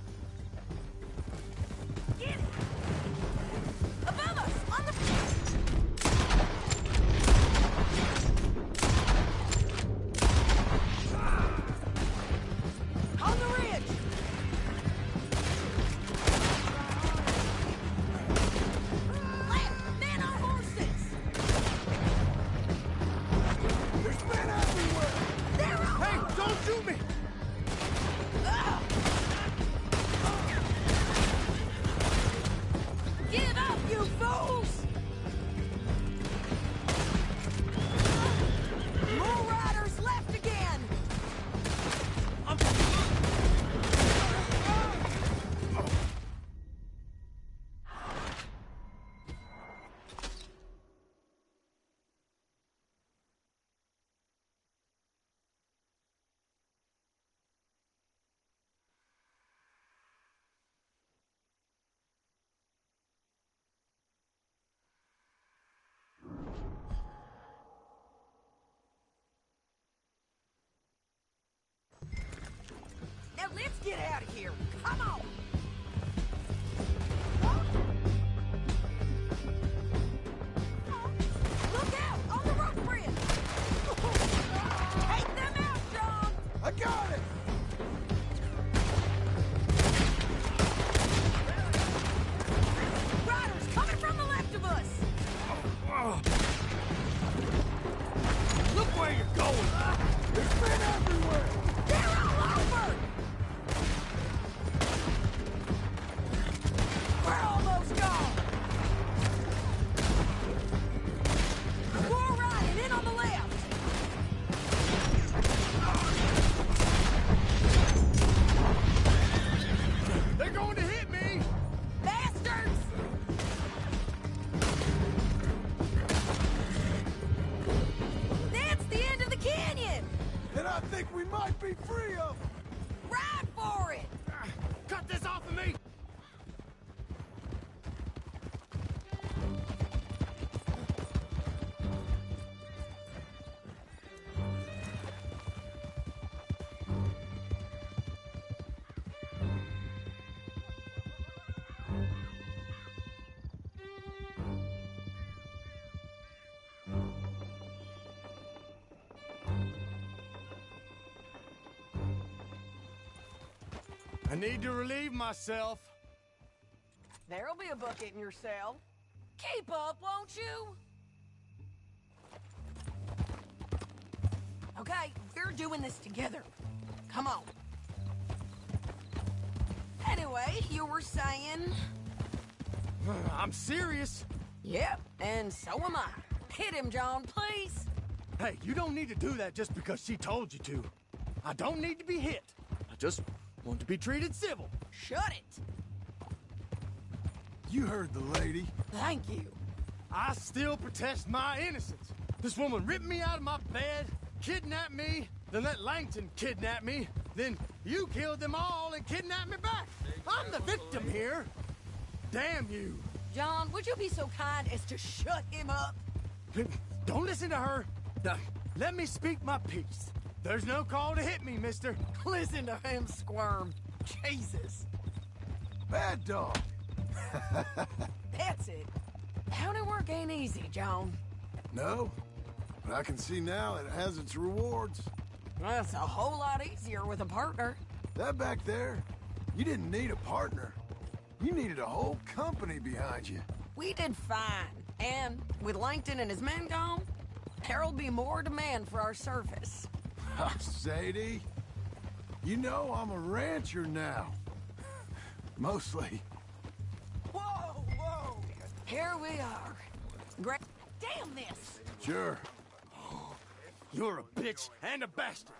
Get it! Above us! On the... On the ridge! Left! Men on horses! There's men everywhere! They're on... Hey, don't shoot me! Give up, you fools! More riders left again! Now let's get out of here! Come on! Look out! On the rope bridge! Take them out, John! I got it! Riders coming from the left of us! Look where you're going! There's men everywhere! They're all over! We're almost gone! More riding in on the left! They're going to hit me! Bastards! That's the end of the canyon! And I think we might be free of them! Ride for it! Cut this off of me! I need to relieve myself. There'll be a bucket in your cell. Keep up, won't you? Okay, we're doing this together. Come on. Anyway, you were saying... I'm serious. Yep, and so am I. Hit him, John, please. Hey, you don't need to do that just because she told you to. I don't need to be hit. I just want to be treated civil. Shut it. You heard the lady. Thank you. I still protest my innocence. This woman ripped me out of my bed, kidnapped me, then let Langton kidnap me, then you killed them all and kidnapped me back. I'm the victim here. Damn you. John, would you be so kind as to shut him up? Don't listen to her. Now, let me speak my piece. There's no call to hit me, mister. Listen to him squirm. Jesus. Bad dog. That's it. County work ain't easy, John. No, but I can see now it has its rewards. That's a whole lot easier with a partner. That back there, you didn't need a partner. You needed a whole company behind you. We did fine. And with Langton and his men gone, there'll be more demand for our service. Sadie, you know I'm a rancher now. Mostly. Whoa, whoa! Here we are. Great. Damn this! Sure. You're a bitch and a bastard.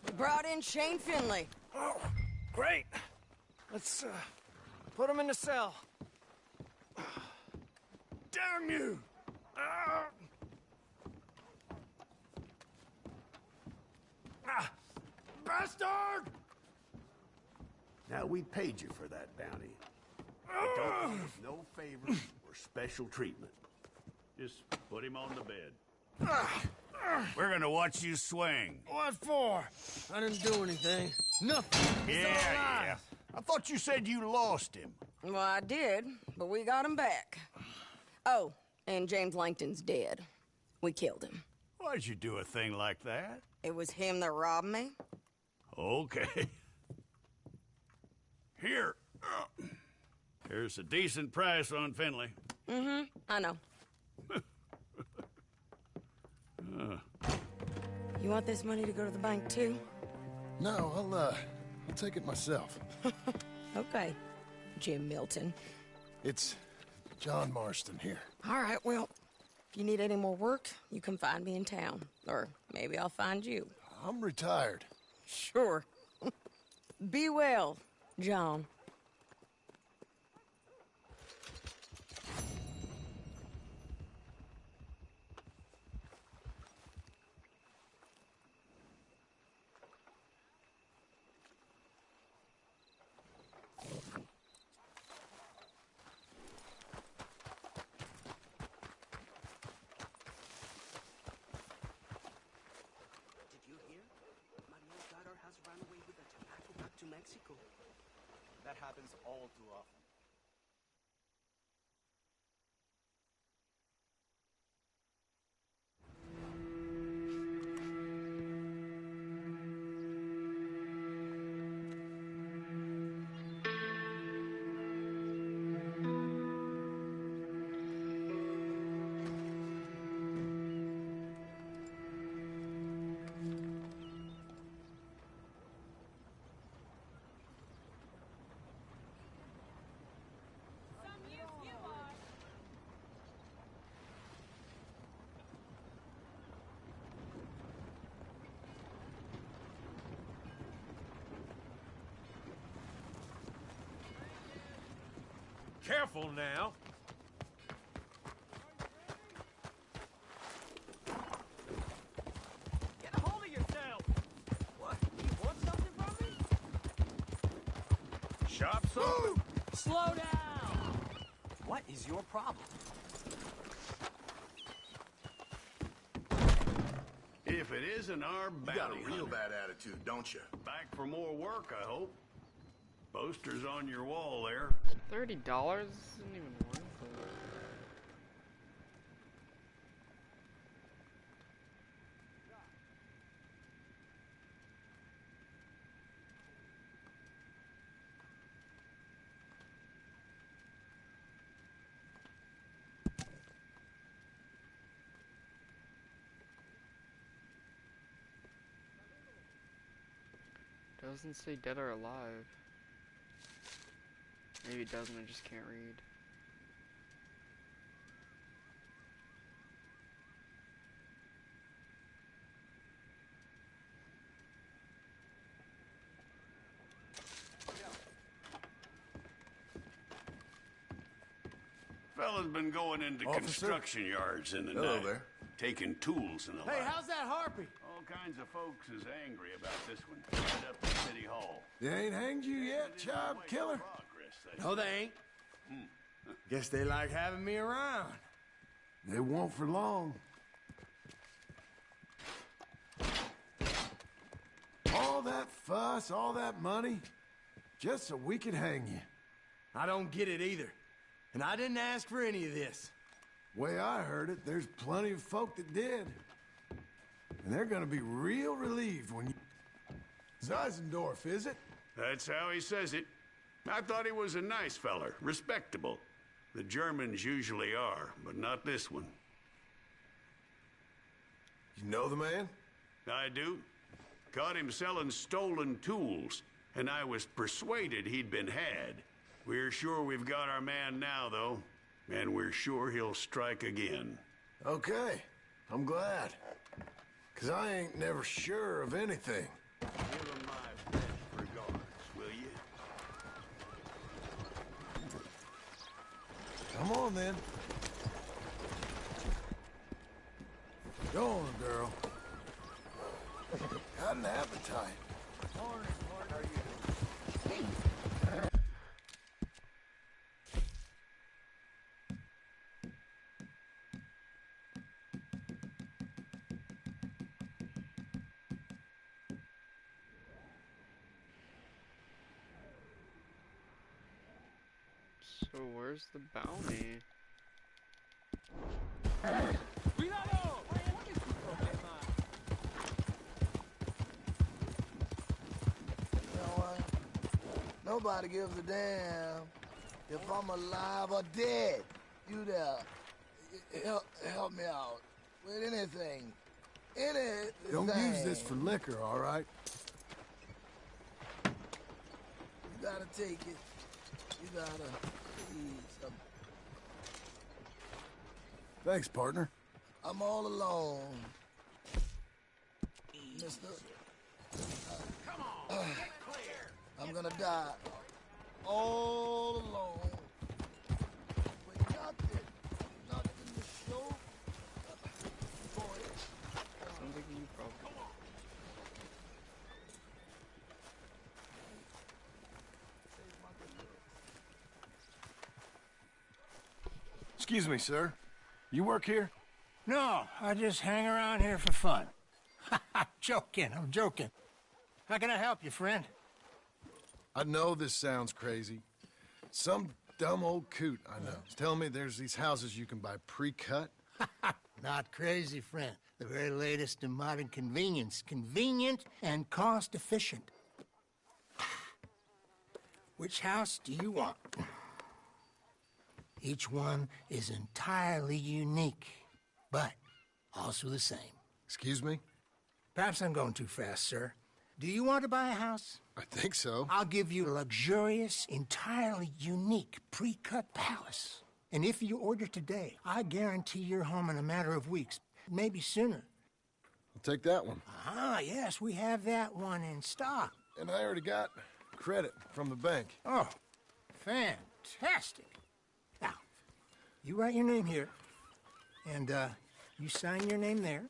We brought in Shane Finley. Oh, great. Let's, put him in the cell. Damn you! Bastard! Now, we paid you for that bounty. We don't want no favors or special treatment. Just put him on the bed. We're gonna watch you swing. What for? I didn't do anything. Nothing. He's all alive. Yeah. I thought you said you lost him. Well, I did, but we got him back. Oh, and James Langton's dead. We killed him. Why'd you do a thing like that? It was him that robbed me. Okay. Here. Here's a decent price on Finley. Mm-hmm, I know. You want this money to go to the bank, too? No, I'll take it myself. Okay, Jim Milton. It's John Marston here. All right, well, if you need any more work, you can find me in town. Or maybe I'll find you. I'm retired. Sure. Be well, John. Mexico. That happens all too often. Careful now. Get a hold of yourself! What? You want something from me? Shop something? Slow down! What is your problem? If it isn't our bounty You got a real hunter. bad attitude, don't you? Back for more work, I hope. Posters on your wall there. $30 isn't even worth it. Doesn't say dead or alive. Maybe it doesn't, I just can't read. Fella's been going into Officer? construction yards in the Hello night. there. Taking tools and the Hey, like. how's that harpy? All kinds of folks is angry about this one. Right up at City Hall. They ain't hanged you yet, child killer? Progress, they No, they ain't. Guess they like having me around. They won't for long. All that fuss, all that money, just so we could hang you. I don't get it either. And I didn't ask for any of this. Way I heard it, there's plenty of folk that did. And they're gonna be real relieved when you... Zeisendorf, is it? That's how he says it. I thought he was a nice feller, respectable. The Germans usually are, but not this one. You know the man? I do. Caught him selling stolen tools, and I was persuaded he'd been had. We're sure we've got our man now, though, and we're sure he'll strike again. Okay, I'm glad. 'Cause I ain't never sure of anything. Come on, then. Go on, girl. Got an appetite. So where's the bounty? You know what? Nobody gives a damn if I'm alive or dead. You there. Help me out with anything. Anything. Don't use this for liquor, all right? You gotta take it. You gotta please. Thanks, partner. I'm all alone. Mister. Come on, get clear. I'm gonna die. All alone. With nothing to show for it. Sounds like you problem. Excuse me, sir. You work here? No, I just hang around here for fun. I'm joking. How can I help you, friend? I know this sounds crazy. Some dumb old coot I know is telling me there's these houses you can buy pre-cut. Not crazy, friend. The very latest in modern convenience. Convenient and cost-efficient. Which house do you want? Each one is entirely unique, but also the same. Excuse me? Perhaps I'm going too fast, sir. Do you want to buy a house? I think so. I'll give you a luxurious, entirely unique pre-cut palace. And if you order today, I guarantee you're home in a matter of weeks, maybe sooner. I'll take that one. Ah, yes, we have that one in stock. And I already got credit from the bank. Oh, fantastic. Now, you write your name here, and you sign your name there,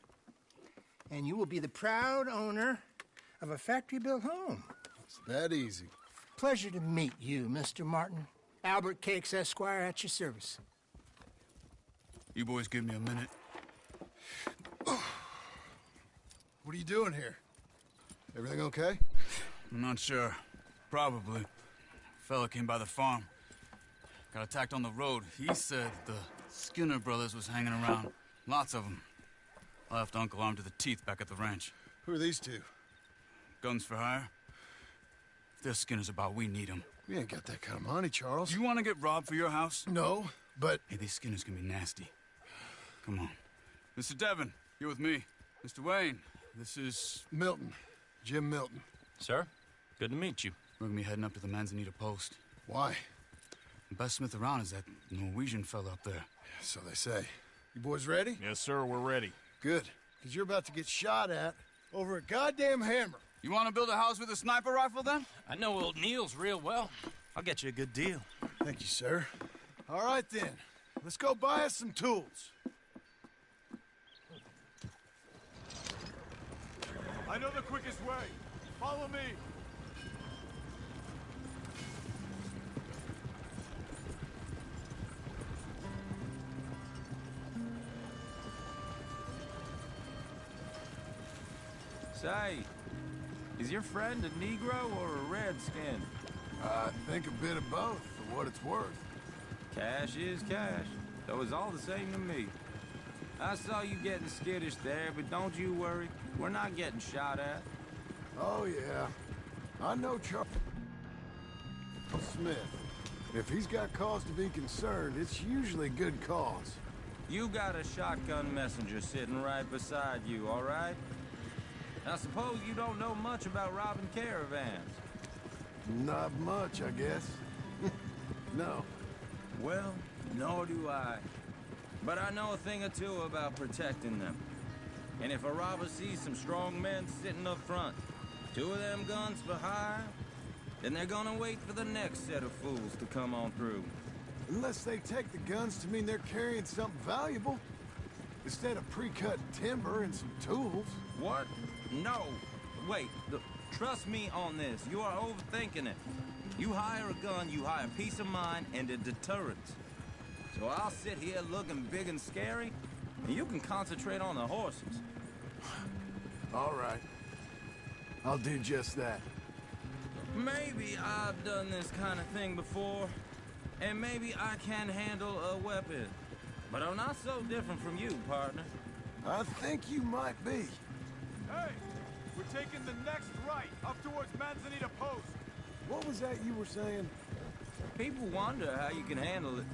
and you will be the proud owner of a factory-built home. It's that easy. Pleasure to meet you, Mr. Martin. Albert Cakes, Esquire, at your service. You boys give me a minute. What are you doing here? Everything okay? I'm not sure. Probably. Fella came by the farm. Got attacked on the road. He said the Skinner brothers was hanging around. Lots of them. I left Uncle armed to the teeth back at the ranch. Who are these two? Guns for hire. If they're Skinner's about, we need them. We ain't got that kind of money, Charles. You want to get robbed for your house? No, but... Hey, these Skinners can be nasty. Come on. Mr. Devon, you're with me. Mr. Wayne, this is... Milton. Jim Milton. Sir, good to meet you. We're gonna be heading up to the Manzanita post. Why? The best smith around is that Norwegian fella up there. So they say. You boys ready? Yes, sir, we're ready. Good. Because you're about to get shot at over a goddamn hammer. You want to build a house with a sniper rifle, then? I know old Neil's real well. I'll get you a good deal. Thank you, sir. All right, then. Let's go buy us some tools. I know the quickest way. Follow me. Say, is your friend a Negro or a Redskin? I think a bit of both, for what it's worth. Cash is cash, though it's all the same to me. I saw you getting skittish there, but don't you worry. We're not getting shot at. Oh, yeah. I know Charles Smith. If he's got cause to be concerned, it's usually good cause. You got a shotgun messenger sitting right beside you, all right? I suppose you don't know much about robbing caravans. Not much, I guess. No. Well, nor do I. But I know a thing or two about protecting them. And if a robber sees some strong men sitting up front, 2 of them guns for hire, then they're gonna wait for the next set of fools to come on through. Unless they take the guns to mean they're carrying something valuable. Instead of pre-cut timber and some tools. What? No. Wait, trust me on this. You are overthinking it. You hire a gun, you hire peace of mind and a deterrence. So I'll sit here looking big and scary, and you can concentrate on the horses. All right. I'll do just that. Maybe I've done this kind of thing before, and maybe I can handle a weapon. But I'm not so different from you, partner. I think you might be. Hey! We're taking the next right, up towards Manzanita Post. What was that you were saying? People wonder how you can handle it,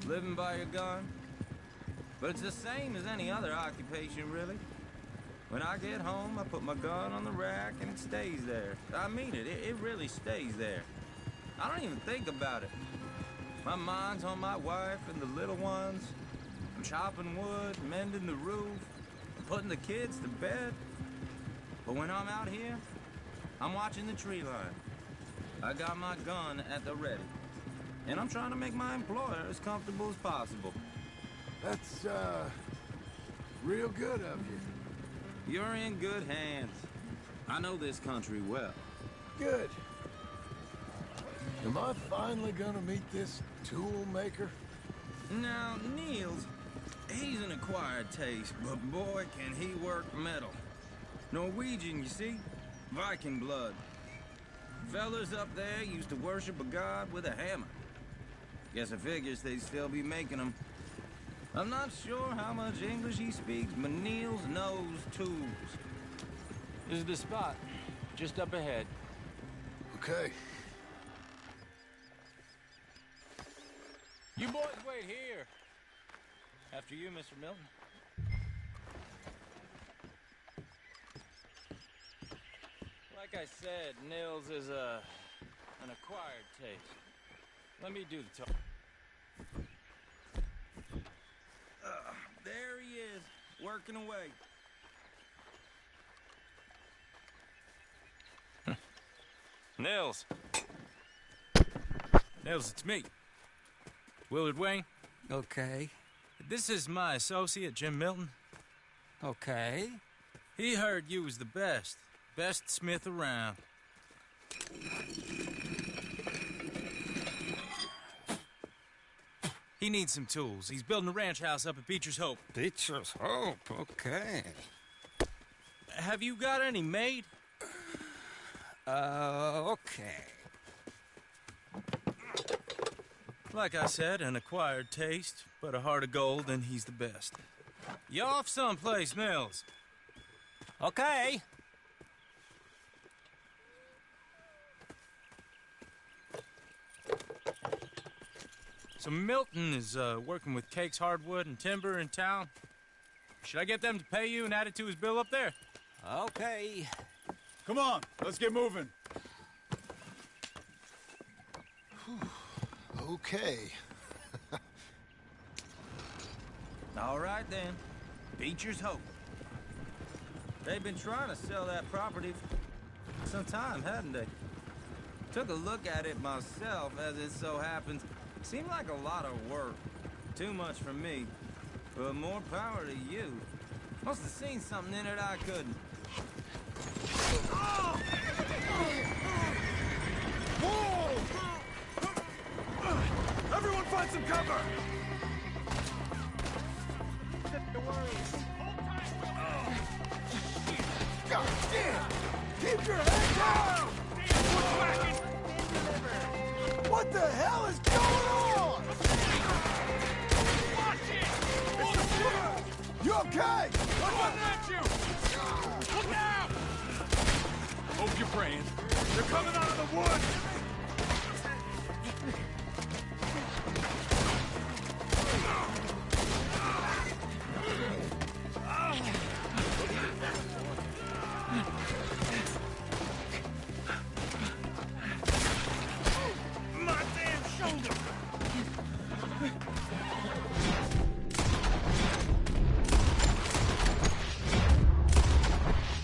living by your gun. But it's the same as any other occupation, really. When I get home, I put my gun on the rack and it stays there. I mean it, it really stays there. I don't even think about it. My mind's on my wife and the little ones. I'm chopping wood, mending the roof, putting the kids to bed. But when I'm out here, I'm watching the tree line. I got my gun at the ready. And I'm trying to make my employer as comfortable as possible. That's, real good of you. You're in good hands. I know this country well. Good. Am I finally gonna meet this tool maker? Now, Niels, he's an acquired taste, but boy, can he work metal. Norwegian, you see? Viking blood. Fellas up there used to worship a god with a hammer. Guess I figures they'd still be making them. I'm not sure how much English he speaks, but Niels knows tools. This is the spot, just up ahead. Okay. You boys wait here. After you, Mr. Milton. Like I said, Nils is an acquired taste. Let me do the talk. There he is, working away. Nils. Nils, it's me. Willard Wayne. Okay. This is my associate, Jim Milton. Okay. He heard you was the best smith around. He needs some tools. He's building a ranch house up at Beecher's Hope. Beecher's Hope, okay. Have you got any made? Okay. Like I said, an acquired taste, but a heart of gold, and he's the best. You off someplace, Nils? Okay. So Milton is working with Cakes Hardwood and Timber in town. Should I get them to pay you and add it to his bill up there? Okay. Come on, let's get moving. Okay. All right, then. Beecher's Hope. They've been trying to sell that property for some time, hadn't they? Took a look at it myself, as it so happens. Seemed like a lot of work. Too much for me. But more power to you. Must have seen something in it I couldn't. Whoa! Everyone find some cover! God damn! Keep your head down! What the hell is going on? Watch it! You okay? Coming at you! Look out! Hope you're praying. They're coming out of the woods! My damn shoulder!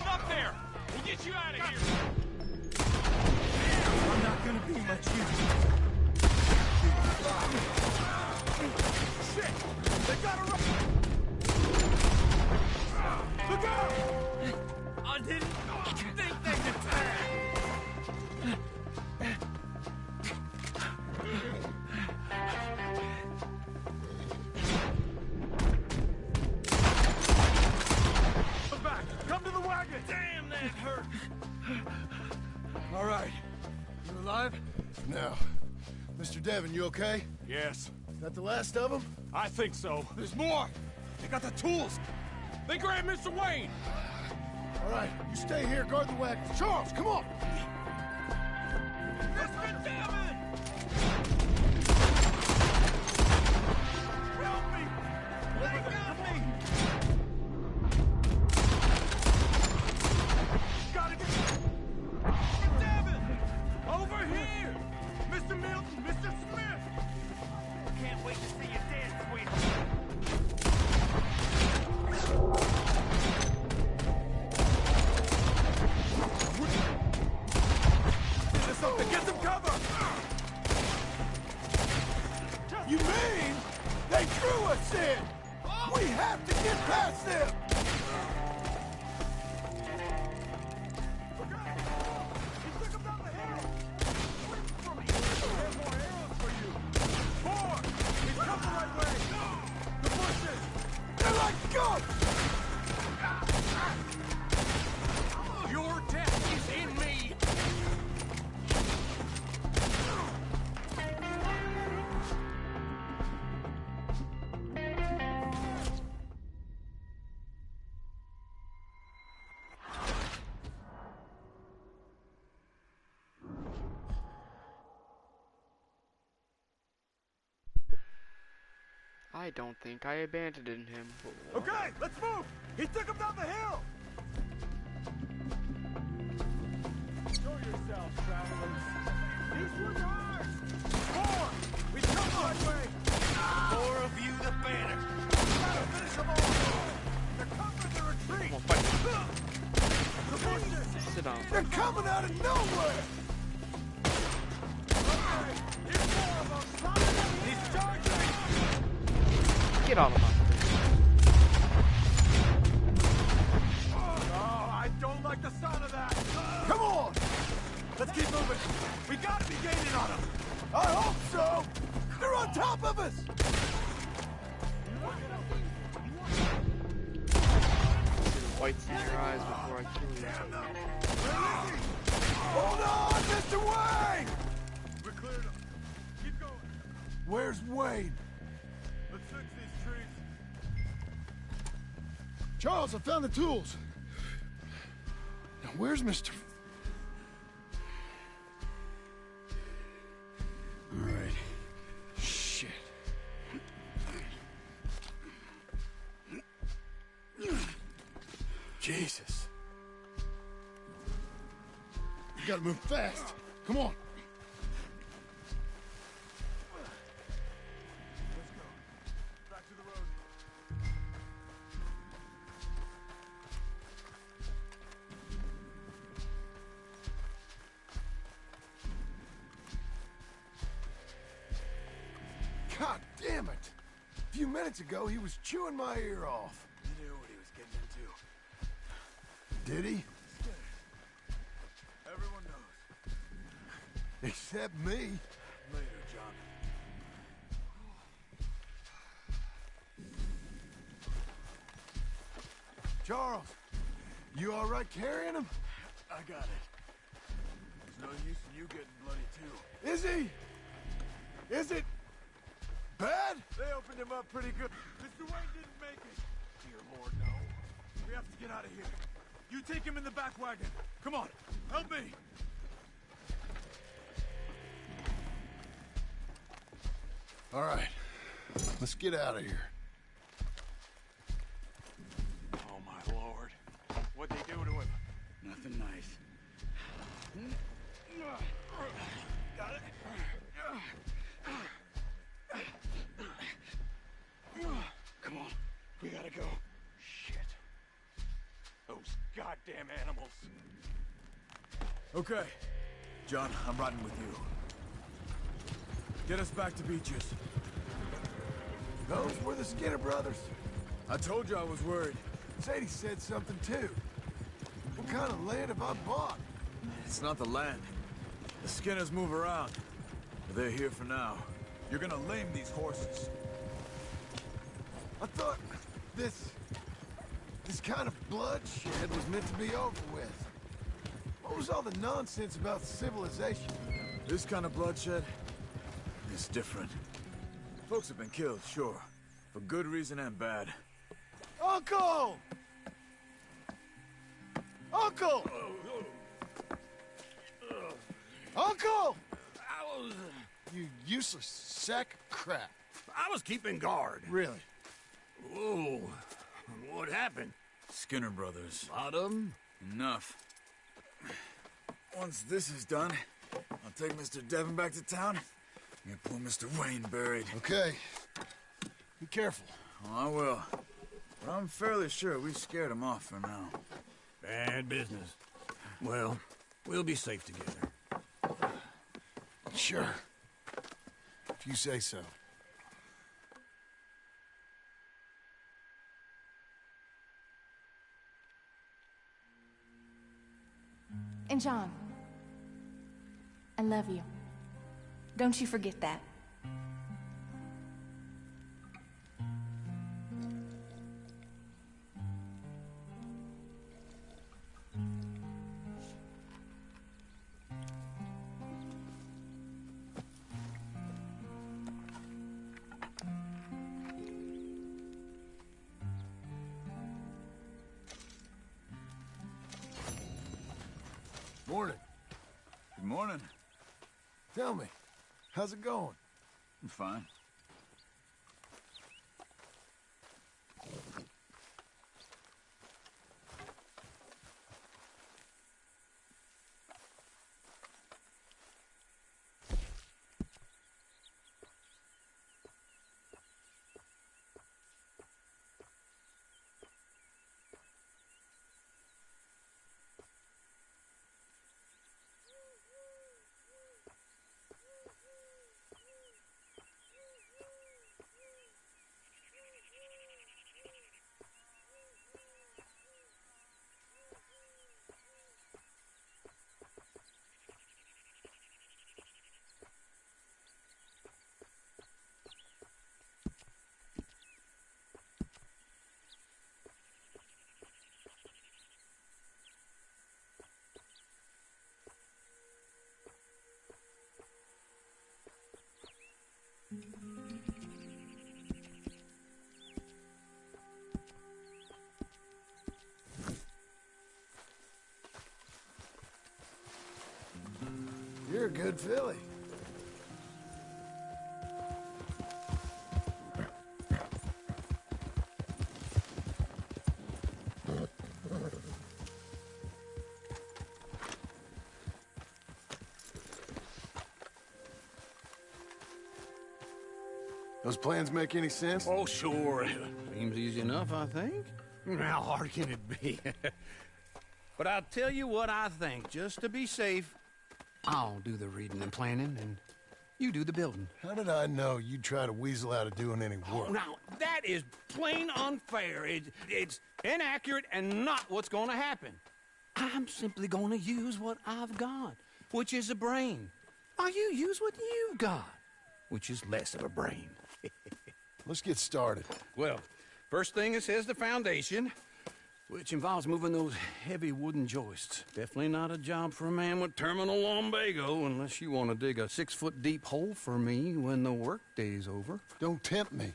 Up there! We'll get you out of here! I'm not gonna be It hurts. All right. You alive? No. Mr. Devon, you okay? Yes. Is that the last of them? I think so. There's more! They got the tools! They grabbed Mr. Wayne! All right, you stay here, guard the wagons. Charles, come on! Mr. Devon! Help me! They got me! Gotta get... Mr. Devon! Over here! Mr. Milton, Mr. Smith! Can't wait to see you dance, sweetheart. Something. Get some cover! You mean they threw us in? We have to get past them! They're like ghosts! Your death is in me! I don't think I abandoned him. Okay, let's move! He took him down the hill! Show yourselves, travelers. These ones are ours! More! We come the right way! The more of you, the better! Gotta finish them all! They're covering the retreat! The bushes! Sit down. They're coming out of nowhere! Okay, here's more of them! He's charging! Get out of my face. Oh, I don't like the sound of that! Come on! Let's keep moving! We gotta be gaining on them! I hope so! They're on top of us! Whites in your eyes before I kill you. Hold on, Mr. Wayne! We cleared them. Keep going. Where's Wayne? Let's fix these trees. Charles, I found the tools. Now, where's Mr. All right. Shit. Jesus. You gotta move fast. Come on. Let's go. Back to the road. God damn it! A few minutes ago, he was chewing my ear off. He knew what he was getting into. Did he? Everyone knows. Except me. Later, John. Charles, you all right carrying him? I got it. There's no use in you getting bloody too. Is he? Is it bad? They opened him up pretty good. Mr. Wayne didn't make it. Dear Lord, no. We have to get out of here. You take him in the back wagon. Come on, help me. All right, let's get out of here. Oh, my Lord. What'd they do to him? Nothing nice. Got it. Come on. We gotta go. Shit. Those goddamn animals. Okay. John, I'm riding with you. Get us back to Beaches. Those were the Skinner brothers. I told you I was worried. Sadie said something too. What kind of land have I bought? It's not the land. The Skinners move around. But they're here for now. You're gonna lame these horses. I thought this kind of bloodshed was meant to be over with. What was all the nonsense about civilization? This kind of bloodshed is different. Folks have been killed, sure. For good reason and bad. Uncle! Uncle! Uncle! You useless sack of crap. I was keeping guard. Really? Whoa. What happened? Skinner brothers. A lot of them? Enough. Once this is done, I'll take Mr. Devon back to town and get poor Mr. Wayne buried. Okay. Be careful. Oh, I will. But I'm fairly sure we scared him off for now. Bad business. Well, we'll be safe together. Sure. If you say so. And John, I love you. Don't you forget that. Morning. Good morning. Tell me, how's it going? I'm fine. You're a good filly. Those plans make any sense? Oh, sure. Seems easy enough, I think. How hard can it be? But I'll tell you what I think. Just to be safe, I'll do the reading and planning, and you do the building. How did I know you'd try to weasel out of doing any work? Now, that is plain unfair. It's inaccurate and not what's going to happen. I'm simply going to use what I've got, which is a brain. While you use what you've got, which is less of a brain. Let's get started. Well, first thing it says the foundation, which involves moving those heavy wooden joists. Definitely not a job for a man with terminal lumbago, unless you want to dig a 6-foot deep hole for me when the workday's over. Don't tempt me.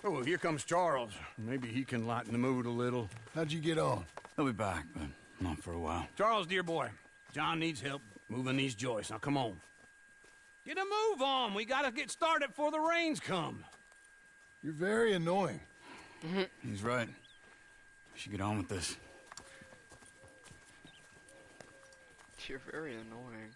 Oh, here comes Charles. Maybe he can lighten the mood a little. How'd you get on? He'll be back, but not for a while. Charles, dear boy, John needs help moving these joists. Now, come on. Get a move on. We gotta get started before the rains come. You're very annoying. He's right. We should get on with this. You're very annoying.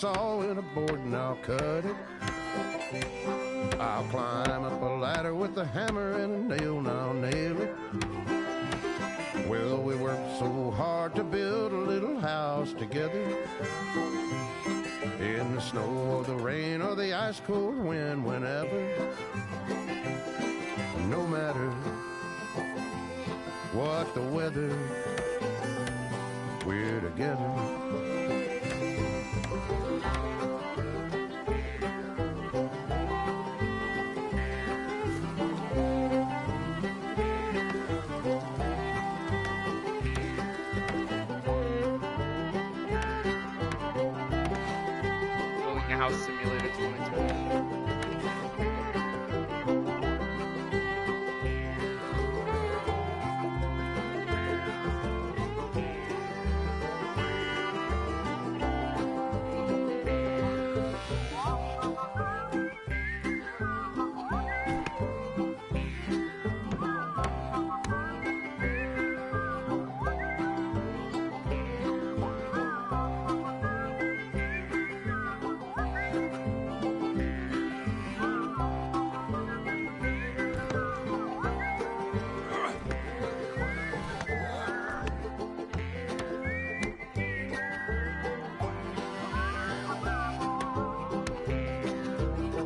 saw and a board and I'll cut it. I'll climb up a ladder with a hammer and a nail and I'll nail it. Well, we worked so hard to build a little house together. In the snow or the rain or the ice cold wind, whenever. No matter what the weather, we're together. Building a House Simulator 2020.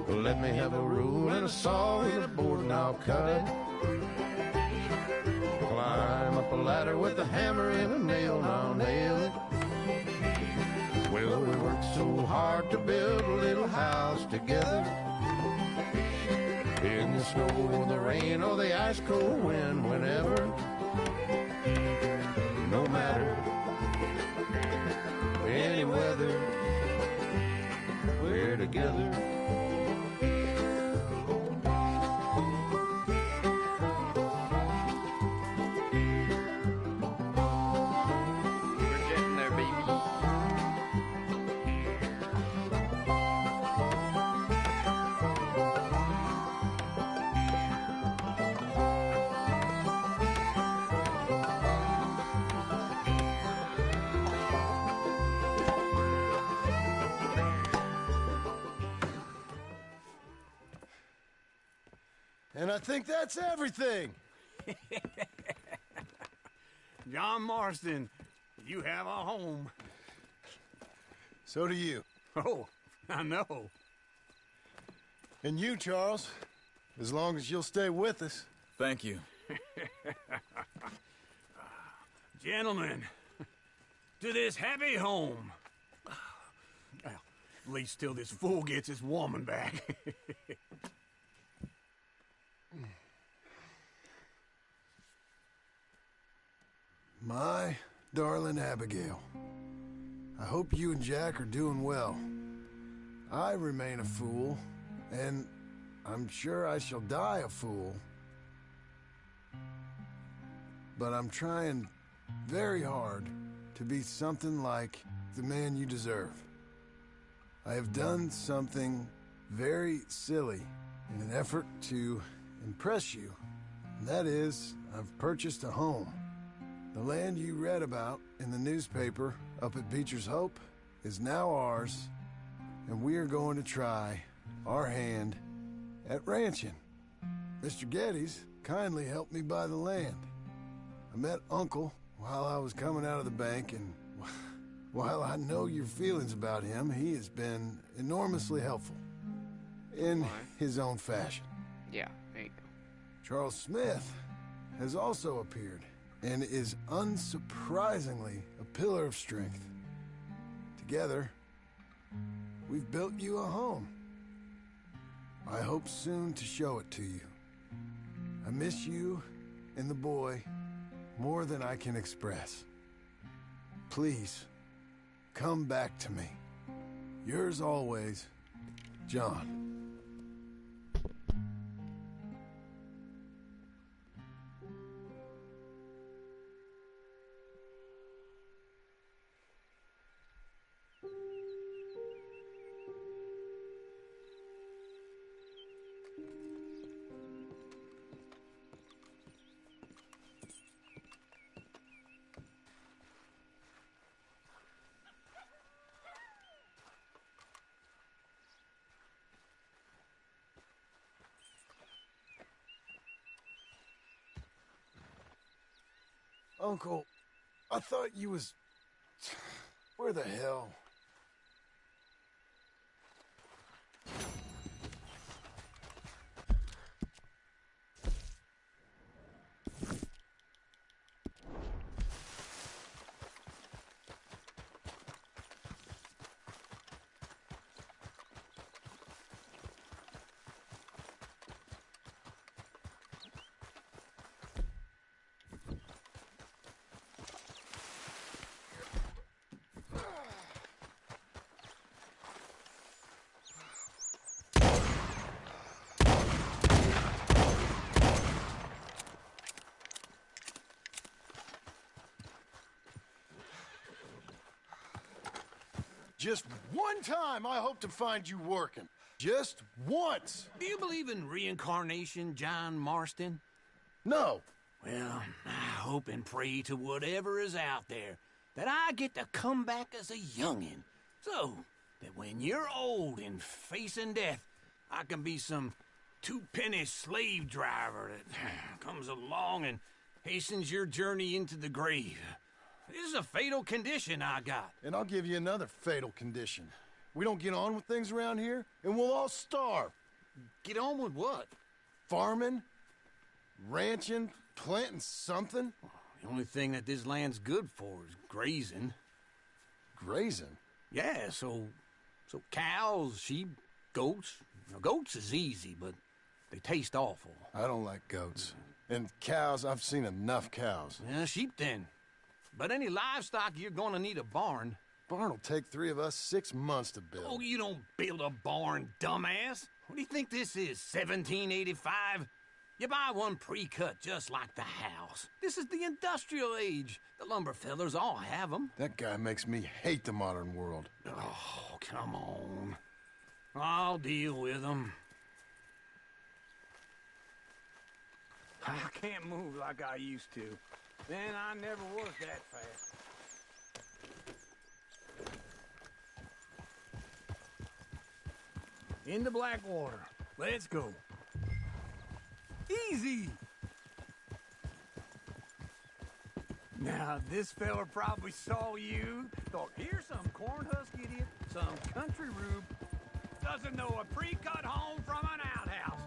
Let me have a rule and a saw and a board and I'll cut it. Climb up a ladder with a hammer and a nail and I'll nail it. Well, we worked so hard to build a little house together. In the snow or the rain or the ice cold wind, whenever. No matter any weather, we're together. And I think that's everything. John Marston, you have a home. So do you. Oh, I know. And you, Charles, as long as you'll stay with us. Thank you. Gentlemen, to this happy home. Well, at least till this fool gets his woman back. My darling Abigail, I hope you and Jack are doing well. I remain a fool, and I'm sure I shall die a fool. But I'm trying very hard to be something like the man you deserve. I have done something very silly in an effort to impress you, and that is, I've purchased a home. The land you read about in the newspaper up at Beecher's Hope is now ours, and we are going to try our hand at ranching. Mr. Geddes kindly helped me buy the land. I met Uncle while I was coming out of the bank, and while I know your feelings about him, he has been enormously helpful in his own fashion. Yeah, there you go. Charles Smith has also appeared and is unsurprisingly a pillar of strength. Together, we've built you a home. I hope soon to show it to you. I miss you and the boy more than I can express. Please, come back to me. Yours always, John. Uncle, I thought you was... Where the hell? Just one time I hope to find you working. Just once. Do you believe in reincarnation, John Marston? No. Well, I hope and pray to whatever is out there that I get to come back as a youngin', so that when you're old and facing death, I can be some two-penny slave driver that comes along and hastens your journey into the grave. This is a fatal condition I got. And I'll give you another fatal condition. We don't get on with things around here, and we'll all starve. Get on with what? Farming, ranching, planting something. The only thing that this land's good for is grazing. Grazing? Yeah, so cows, sheep, goats. Now, goats is easy, but they taste awful. I don't like goats. And cows, I've seen enough cows. Yeah, sheep then. But any livestock, you're gonna need a barn. Barn will take 3 of us 6 months to build. Oh, you don't build a barn, dumbass. What do you think this is, 1785? You buy one pre-cut just like the house. This is the industrial age. The lumber fellers all have them. That guy makes me hate the modern world. Oh, come on. I'll deal with them. I can't move like I used to. Then I never was that fast. Into Blackwater. Let's go. Easy! Now, this fella probably saw you, thought, here's some corn-husk idiot, some country rube, doesn't know a pre-cut home from an outhouse,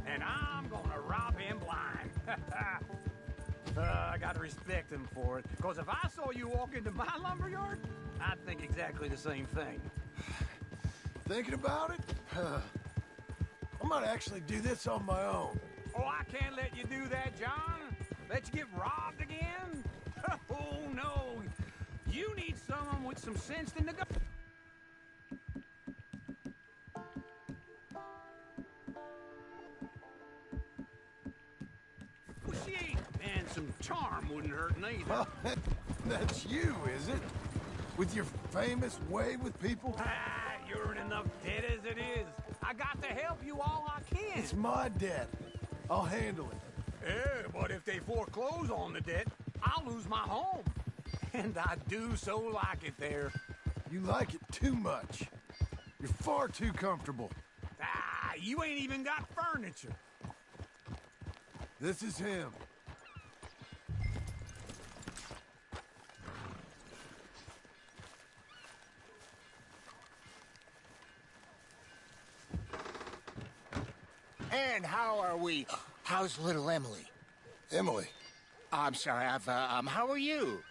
and I'm gonna rob him blind. I gotta respect him for it, because if I saw you walk into my lumberyard, I'd think exactly the same thing. Thinking about it? I might actually do this on my own. Oh, I can't let you do that, John. Let you get robbed again? Oh, no. You need someone with some sense to negotiate. And some charm wouldn't hurt neither. Oh, that's you, is it? With your famous way with people? Ah, you're in enough debt as it is. I got to help you all I can. It's my debt. I'll handle it. Yeah, but if they foreclose on the debt, I'll lose my home. And I do so like it there. You like it too much. You're far too comfortable. Ah, you ain't even got furniture. This is him. And how are we? How's little Emily? Emily? I'm sorry, how are you?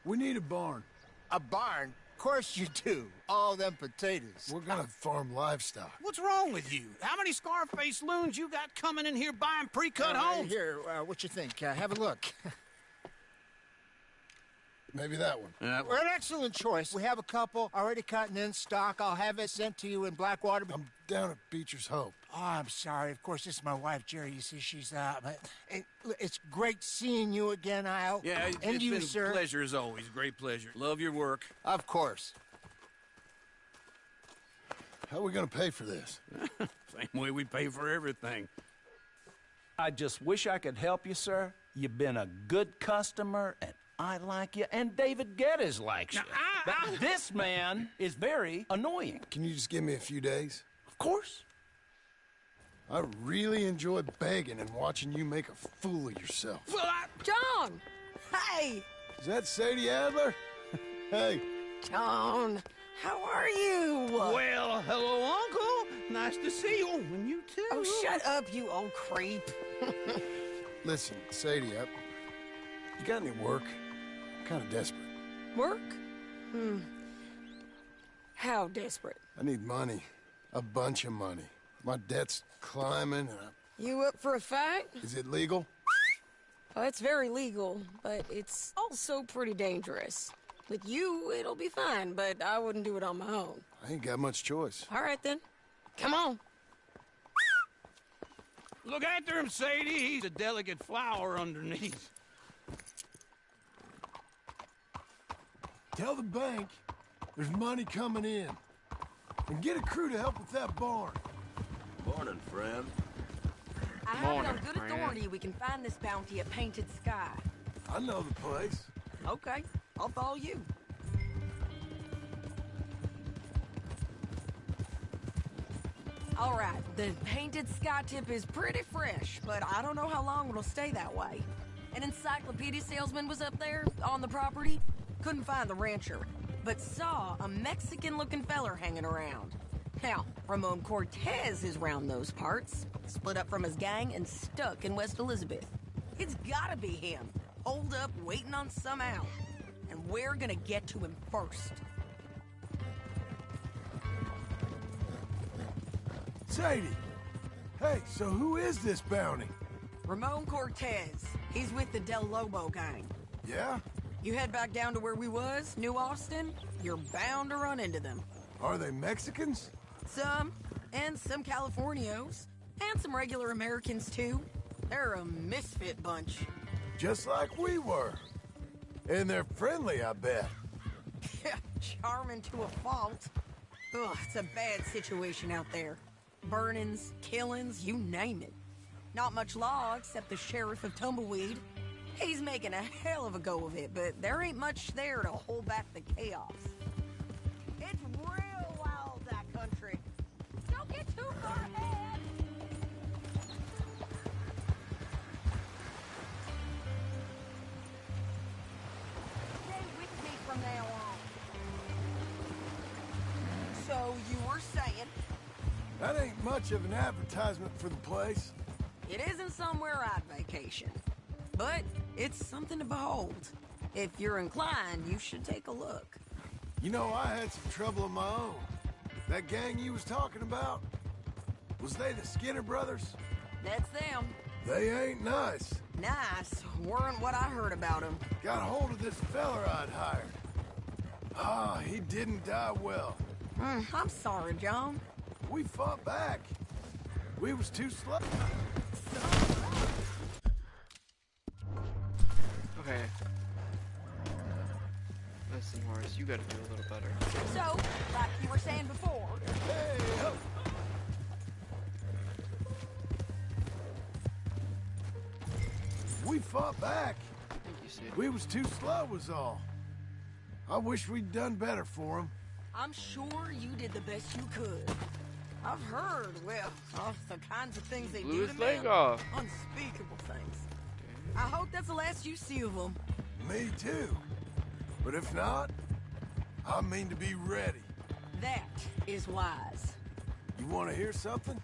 We need a barn. A barn? Of course you do. All them potatoes. We're gonna farm livestock. What's wrong with you? How many Scarface loons you got coming in here buying pre-cut homes? Here, what you think? Have a look. Maybe that one. We're an excellent choice. We have a couple already cutting in stock. I'll have it sent to you in Blackwater. I'm down at Beecher's Hope. Oh, I'm sorry. Of course, this is my wife, Jerry. You see, she's it's great seeing you again, Al. Yeah, and it's you, been sir. a pleasure as always. Great pleasure. Love your work. Of course. How are we gonna pay for this? Same way we pay for everything. I just wish I could help you, sir. You've been a good customer, and I like you, and David Geddes likes you. But this man is very annoying. Can you just give me a few days? Of course. I really enjoy begging and watching you make a fool of yourself. Well, John! Hey! Is that Sadie Adler? Hey. John, how are you? Well, hello, Uncle. Nice to see you. And you too. Oh, shut up, you old creep. Listen, Sadie, you got any work? I'm kind of desperate. Work? How desperate? I need money. A bunch of money. My debt's climbing. You up for a fight? Is it legal? Well, it's very legal, but it's also pretty dangerous. With you, it'll be fine, but I wouldn't do it on my own. I ain't got much choice. All right, then. Come on. Look after him, Sadie. He's a delicate flower underneath. Tell the bank there's money coming in. And get a crew to help with that barn. Morning, friend. I have it on good authority we can find this bounty at Painted Sky. I know the place. Okay, I'll follow you. All right, the Painted Sky tip is pretty fresh, but I don't know how long it'll stay that way. An encyclopedia salesman was up there on the property. Couldn't find the rancher, but saw a Mexican-looking feller hanging around. Now, Ramon Cortez is round those parts, split up from his gang and stuck in West Elizabeth. It's gotta be him, holed up waiting on some out. And we're gonna get to him first. Sadie! Hey, so who is this bounty? Ramon Cortez. He's with the Del Lobo gang. Yeah? You head back down to where we was, New Austin, you're bound to run into them. Are they Mexicans? Some, and some Californios, and some regular Americans too. They're a misfit bunch. Just like we were. And they're friendly, I bet. Charming to a fault. Ugh, it's a bad situation out there. Burnings, killings, you name it. Not much law except the sheriff of Tumbleweed. He's making a hell of a go of it, but there ain't much there to hold back the chaos. It's real wild, that country. Don't get too far ahead. Stay with me from now on. So you were saying? That ain't much of an advertisement for the place. It isn't somewhere I'd vacation, but it's something to behold. If you're inclined, you should take a look. You know, I had some trouble of my own. That gang you was talking about, was they the Skinner brothers? That's them. They ain't nice. Nice weren't what I heard about them. Got hold of this feller I'd hired. He didn't die well. I'm sorry, John. We fought back. We was too slow. Okay. Listen, Horace, you gotta do a little better. So, like you were saying before. Hey, help. We fought back. Thank you, Sid. We was too slow was all. I wish we'd done better for him. I'm sure you did the best you could. I've heard, well, the kinds of things they Blew do his to leg men. off. Unspeakable things. I hope that's the last you see of them. Me too. But if not, I mean to be ready. That is wise. You want to hear something?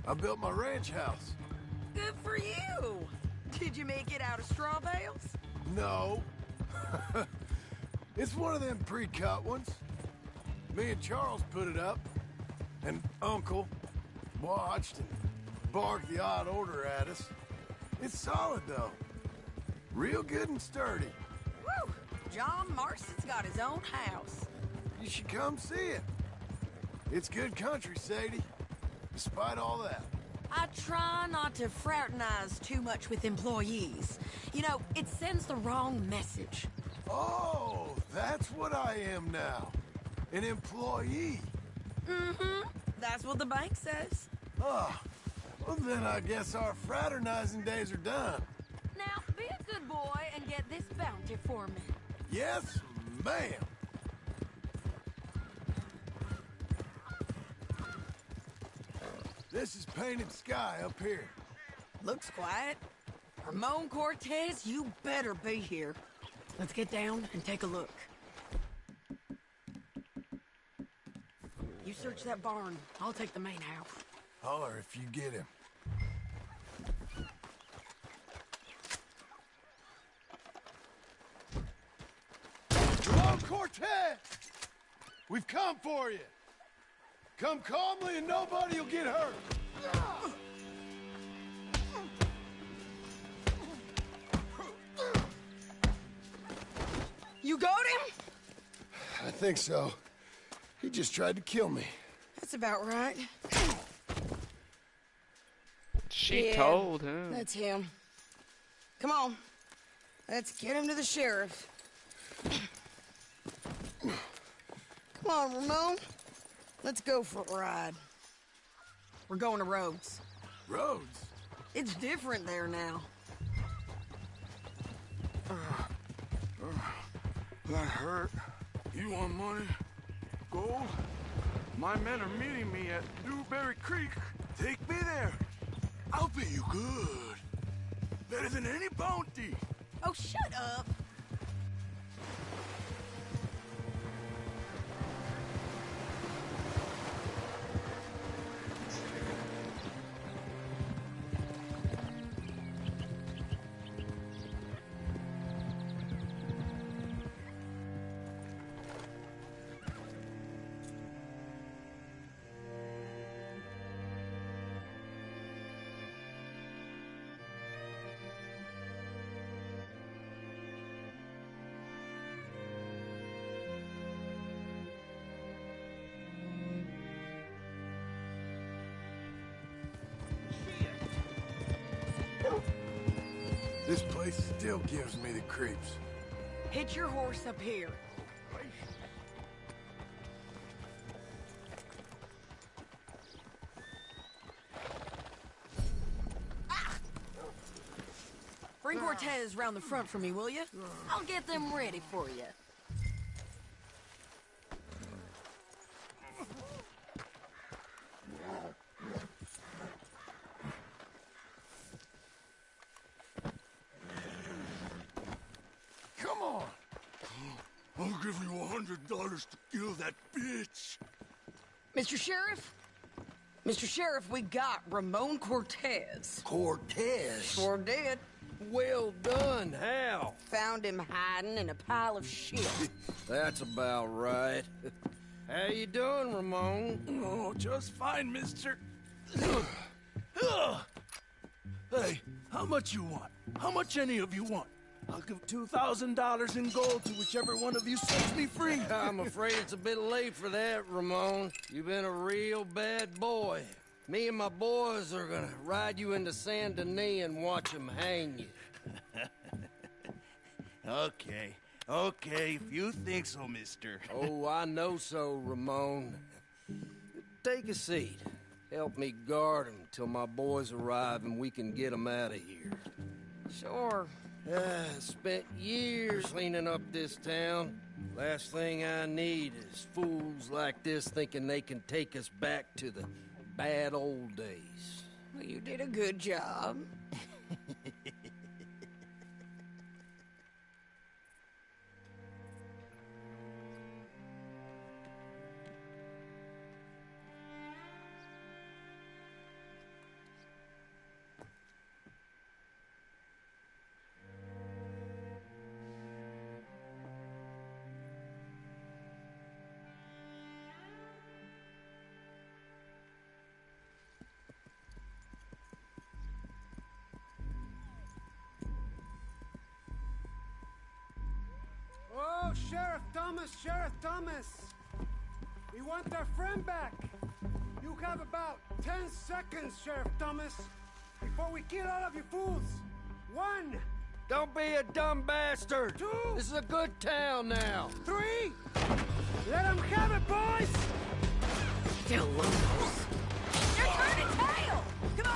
I built my ranch house. Good for you. Did you make it out of straw bales? No. It's one of them pre-cut ones. Me and Charles put it up, and Uncle watched and barked the odd order at us. It's solid, though. Real good and sturdy. Woo! John Marston's got his own house. You should come see it. It's good country, Sadie, despite all that. I try not to fraternize too much with employees. You know, it sends the wrong message. Oh, that's what I am now. An employee. Mm-hmm. That's what the bank says. Oh, well then I guess our fraternizing days are done. Now, be a good boy and get this bounty for me. Yes, ma'am. This is painted sky up here. Looks quiet. Ramon Cortez, you better be here. Let's get down and take a look. You search that barn. I'll take the main house. Holler if you get him. Ramon Cortez! We've come for you. Come calmly and nobody will get hurt. You got him? I think so. He just tried to kill me. That's about right. She Yeah, told him. That's him. Come on. Let's get him to the sheriff. Come on, Ramon. Let's go for a ride. We're going to Rhodes. Rhodes? It's different there now. That hurt. You want money? Gold? My men are meeting me at Newberry Creek. Take me there. I'll pay you good. Better than any bounty. Oh, shut up. This place still gives me the creeps. Hitch your horse up here. Bring Cortez round the front for me, will you? I'll get them ready for you. Come on. I'll give you $100 to kill that bitch. Mr. Sheriff? Mr. Sheriff, we got Ramon Cortez. Cortez? Sure did. Well done, Hal. Found him hiding in a pile of shit. That's about right. How you doing, Ramon? Oh, just fine, mister. Hey, how much you want? How much any of you want? I'll give $2,000 in gold to whichever one of you sets me free. I'm afraid it's a bit late for that, Ramon. You've been a real bad boy. Me and my boys are gonna ride you into Saint Denis and watch them hang you. Okay, if you think so, mister. Oh, I know so, Ramon. Take a seat. Help me guard them till my boys arrive and we can get them out of here. Sure. Spent years cleaning up this town. Last thing I need is fools like this thinking they can take us back to the bad old days. Well, you did a good job. Oh, Sheriff Thomas! We want our friend back! You have about 10 seconds, Sheriff Thomas, before we kill all of you fools! 1! Don't be a dumb bastard! 2! This is a good town now! 3! Let them have it, boys! Still locals. They're turning tail! Come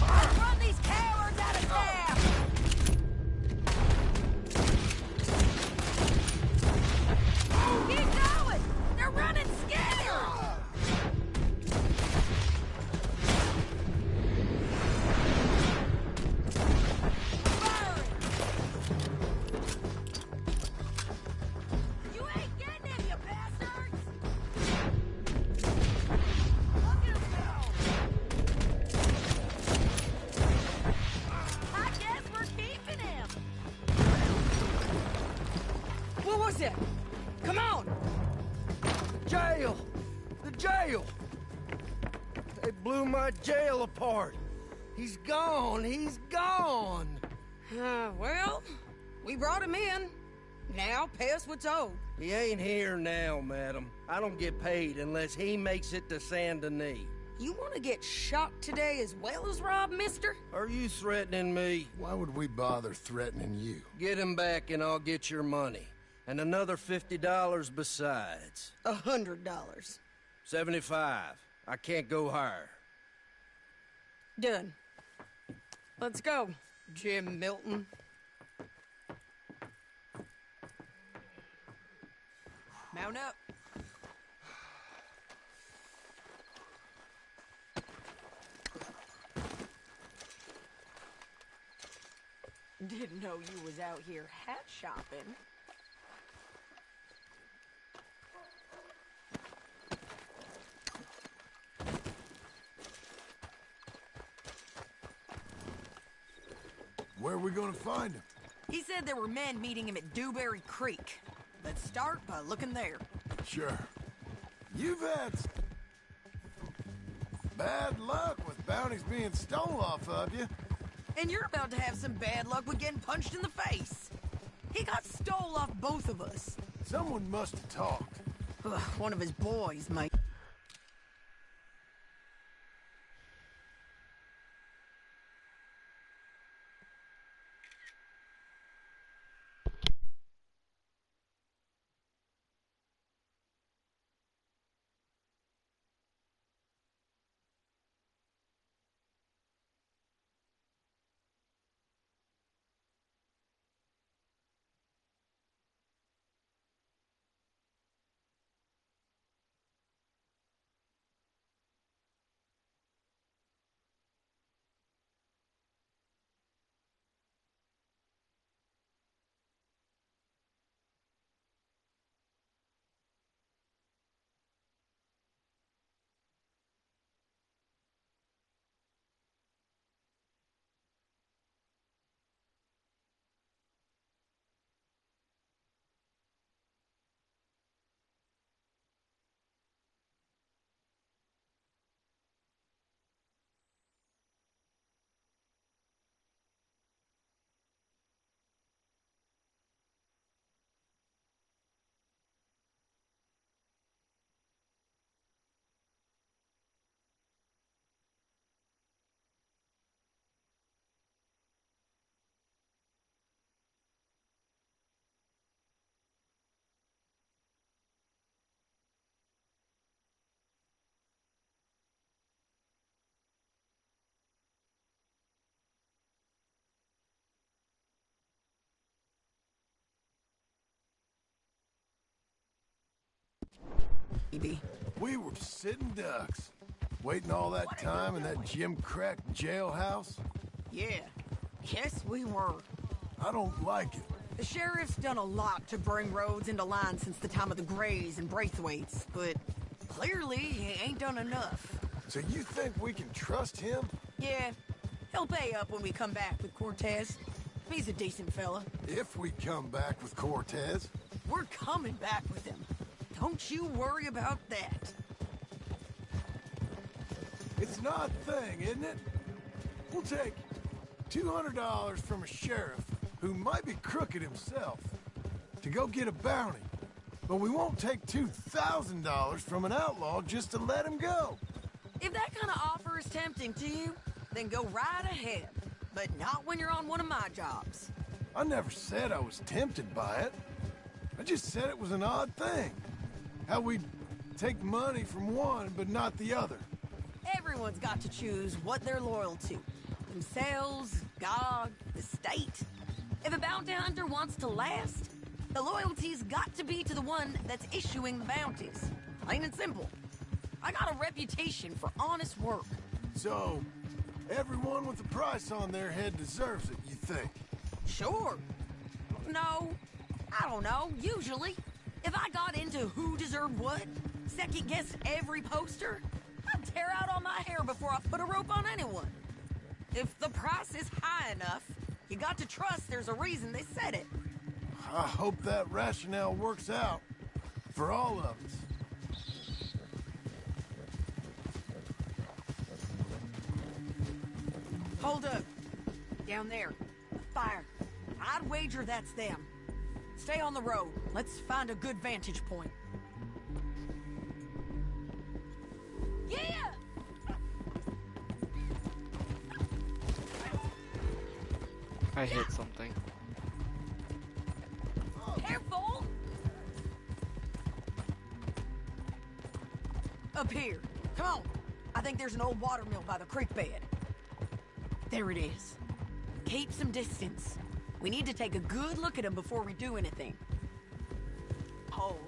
on! Run these cowards out of town! Keep going! They're running scared! blew my jail apart. He's gone. He's gone. Well, we brought him in. Now pay us what's owed. He ain't here now, madam. I don't get paid unless he makes it to Saint Denis. You want to get shot today as well as Rob, mister? Are you threatening me? Why would we bother threatening you? Get him back and I'll get your money. And another $50 besides. $100. 75. I can't go higher. Done. Let's go, Jim Milton. Mount up. Didn't know you was out here hat shopping. Where are we gonna find him? He said there were men meeting him at Dewberry Creek. Let's start by looking there. Sure. You've had bad luck with bounties being stolen off of you. And you're about to have some bad luck with getting punched in the face. He got stole off both of us. Someone must have talked. One of his boys, mate. We were sitting ducks, waiting all that time in that Jim Crack jailhouse. Yeah. Yes, we were. I don't like it. The sheriff's done a lot to bring roads into line since the time of the Grays and Braithwaites, but clearly he ain't done enough. So you think we can trust him? Yeah. He'll pay up when we come back with Cortez. He's a decent fella. If we come back with Cortez. We're coming back with him. Don't you worry about that. It's an odd thing, isn't it? We'll take $200 from a sheriff who might be crooked himself to go get a bounty. But we won't take $2,000 from an outlaw just to let him go. If that kind of offer is tempting to you, then go right ahead. But not when you're on one of my jobs. I never said I was tempted by it. I just said it was an odd thing. How we'd take money from one but not the other. Everyone's got to choose what they're loyal to. Themselves, God, the state. If a bounty hunter wants to last, the loyalty's got to be to the one that's issuing the bounties. Plain and simple. I got a reputation for honest work. So, everyone with a price on their head deserves it, you think? Sure. No, I don't know, usually. If I got into who deserved what, second-guessed every poster, I'd tear out all my hair before I put a rope on anyone. If the price is high enough, you got to trust there's a reason they said it. I hope that rationale works out for all of us. Hold up. Down there. Fire. I'd wager that's them. Stay on the road. Let's find a good vantage point. Yeah! I hit something. Careful! Up here. Come on. I think there's an old water mill by the creek bed. There it is. Keep some distance. We need to take a good look at them before we do anything. Hold.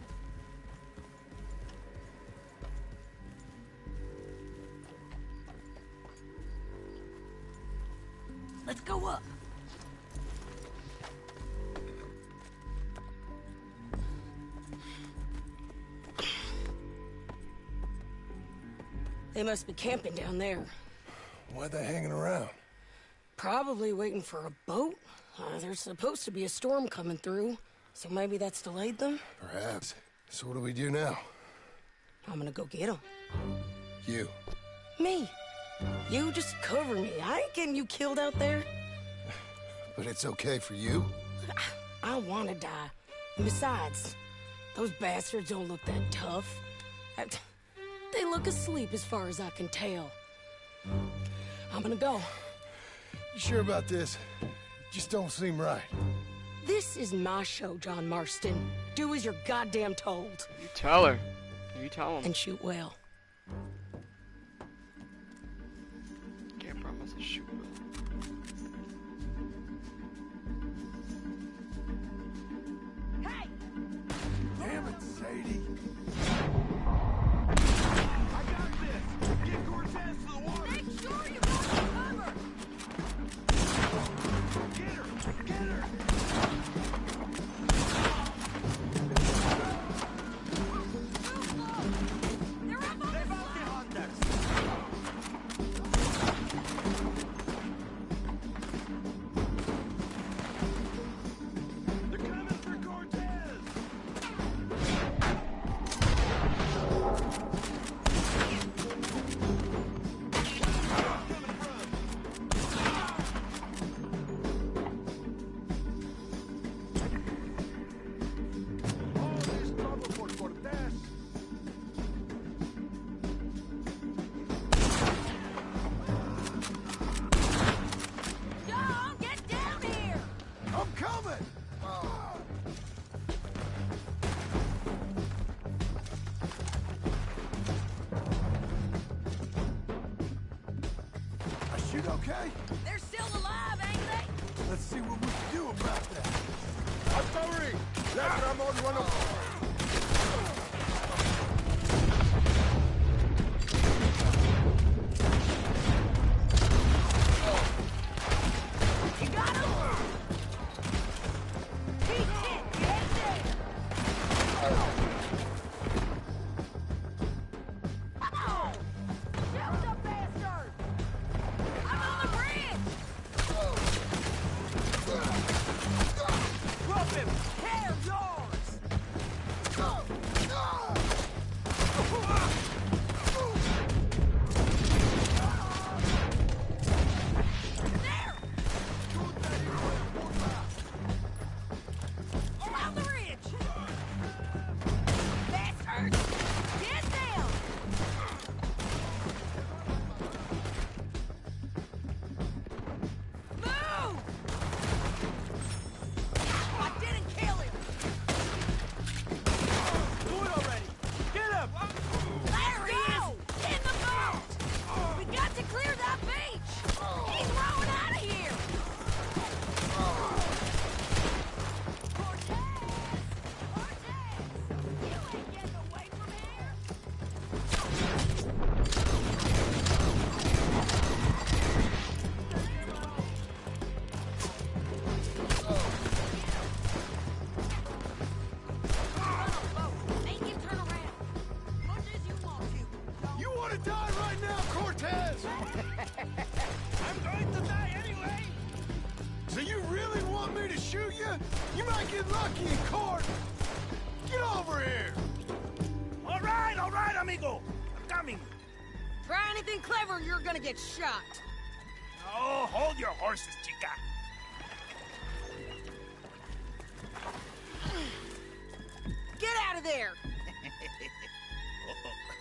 Let's go up. They must be camping down there. Why are they hanging around? Probably waiting for a boat. There's supposed to be a storm coming through, so maybe that's delayed them? Perhaps. So what do we do now? I'm gonna go get them. You. Me. You just cover me. I ain't getting you killed out there. But it's okay for you? I wanna die. And besides, those bastards don't look that tough. They look asleep as far as I can tell. I'm gonna go. You sure about this? Just don't seem right. This is my show, John Marston. Do as you're goddamn told. You tell her. You tell him. And shoot well. Can't promise to shoot well. Hey! Damn it, Sadie. Get Cortez to the water! Make sure you got cover! Get her! Get her! They're up on They the both slope! get on us! They're coming for Cortez! John, get down here! I'm coming! I shoot okay? They're still alive, ain't they? Let's see what we can do about that. Artillery! Let Ramon run up. You got him? He's hit! Get there! Oh! Shoot the bastard! I'm on the bridge! Drop him! Care yours! There! Around the ridge! Bastards! Get down! Move! I didn't kill him! Do it already! Get him! There he is! In the boat! We got to clear that beach! He's rowing out of here! Cortez! Cortez! You ain't getting away from here! Make him turn around. Much as you want to. You want to die right now, Cortez? I'm going to die anyway! So you really want me to shoot you? You might get lucky in court. Get over here. All right, amigo! I'm coming! Try anything clever, you're gonna get shot. Oh, hold your horses, chica. Get out of there!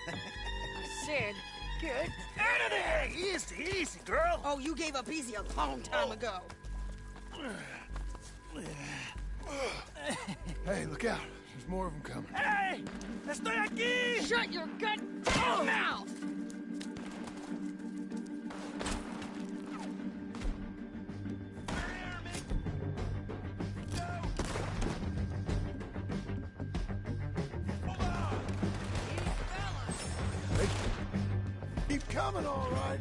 I said, get Out of there! Easy, easy, girl. Oh, you gave up easy a long time ago. Hey, look out. There's more of them coming. Hey! Estoy aquí! Shut your goddamn mouth! Keep coming, all right.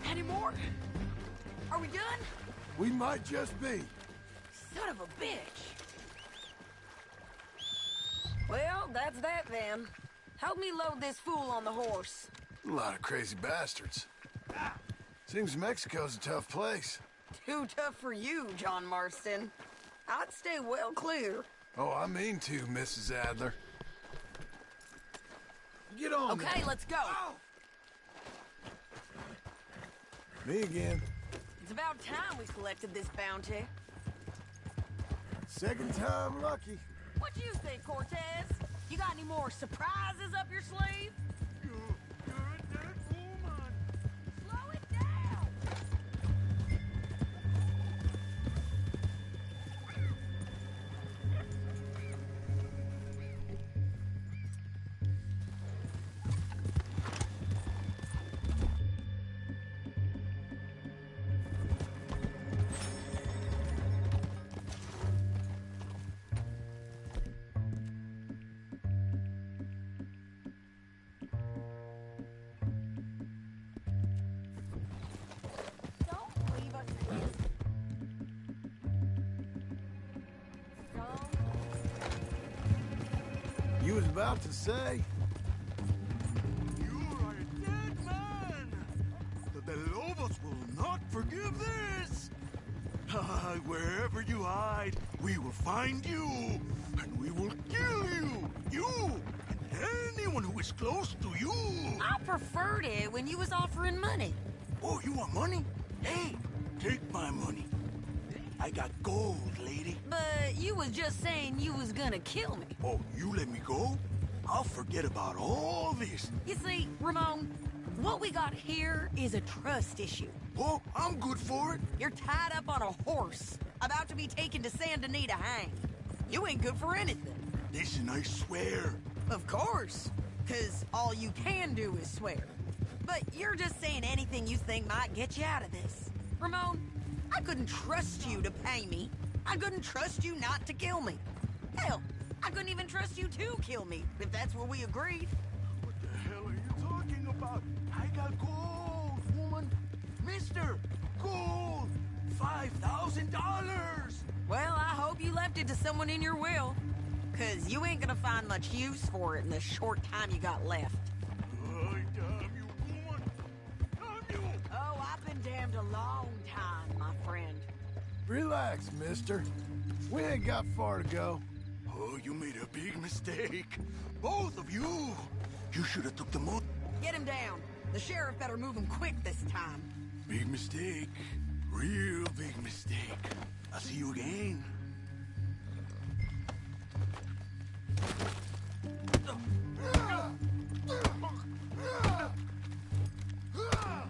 Any more? Are we done? We might just be. Son of a bitch. Well, that's that then. Help me load this fool on the horse. A lot of crazy bastards. Seems Mexico's a tough place. Too tough for you, John Marston. I'd stay well clear. Oh, I mean to, Mrs. Adler. Get on. Okay, let's go. Me again. It's about time we collected this bounty. Second time lucky. What do you think, Cortez? You got any more surprises up your sleeve? Slow it down! You was about to say. You are a dead man. The Lobos will not forgive this. Wherever you hide, we will find you, and we will kill you. You and anyone who is close to you. I preferred it when you was offering money. Oh, you want money? Hey, take my money. I got gold, lady. But you was just saying you was gonna kill me. Oh, you let me go? I'll forget about all this. You see, Ramon, what we got here is a trust issue. Oh, I'm good for it. You're tied up on a horse, about to be taken to San Denis to hang. You ain't good for anything. Listen, I swear. Of course, because all you can do is swear. But you're just saying anything you think might get you out of this. Ramon, I couldn't trust you to pay me. I couldn't trust you not to kill me. Hell, I couldn't even trust you to kill me, if that's what we agreed. What the hell are you talking about? I got gold, woman. Mister, gold. $5,000. Well, I hope you left it to someone in your will. Because you ain't gonna find much use for it in the short time you got left. Oh, damn you, woman. Damn you. Oh, I've been damned a long time, my friend. Relax, mister. We ain't got far to go. Oh, you made a big mistake. Both of you. You should have took the money. Get him down. The sheriff better move him quick this time. Big mistake. Real big mistake. I'll see you again.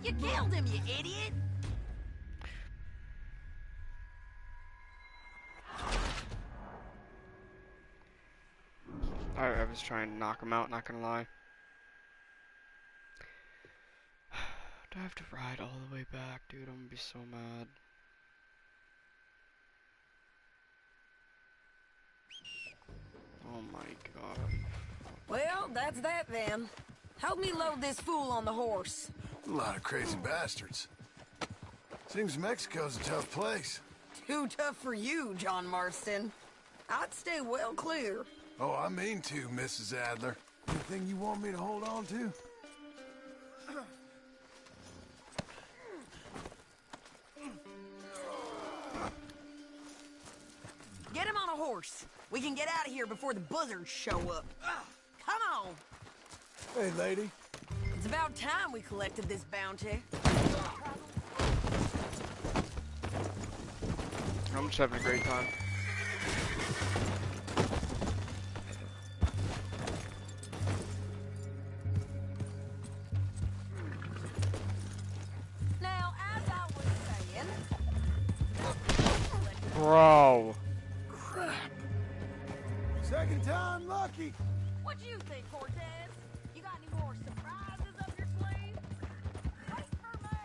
You killed him, you idiot! I was trying to knock him out, not gonna lie. Do I have to ride all the way back, dude? I'm gonna be so mad. Oh my god. Well, that's that then. Help me load this fool on the horse. A lot of crazy bastards. Seems Mexico's a tough place. Too tough for you, John Marston. I'd stay well clear. Oh, I mean to, Mrs. Adler. Anything you want me to hold on to? Get him on a horse. We can get out of here before the buzzards show up. Come on. Hey, lady. It's about time we collected this bounty. I'm just having a great time. Now, as I was saying... Bro. Crap. Second time lucky. What you think, Cortez? You got any more surprises up your sleeve? Wait for me!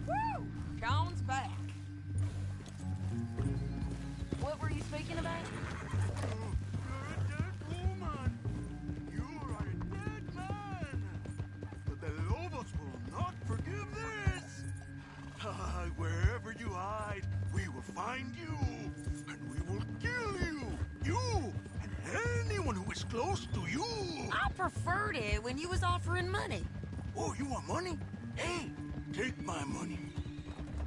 Woo! John's back. What were you speaking about? Wherever you hide, we will find you, and we will kill you. You and anyone who is close to you. I preferred it when you was offering money. Oh, you want money? Hey, take my money.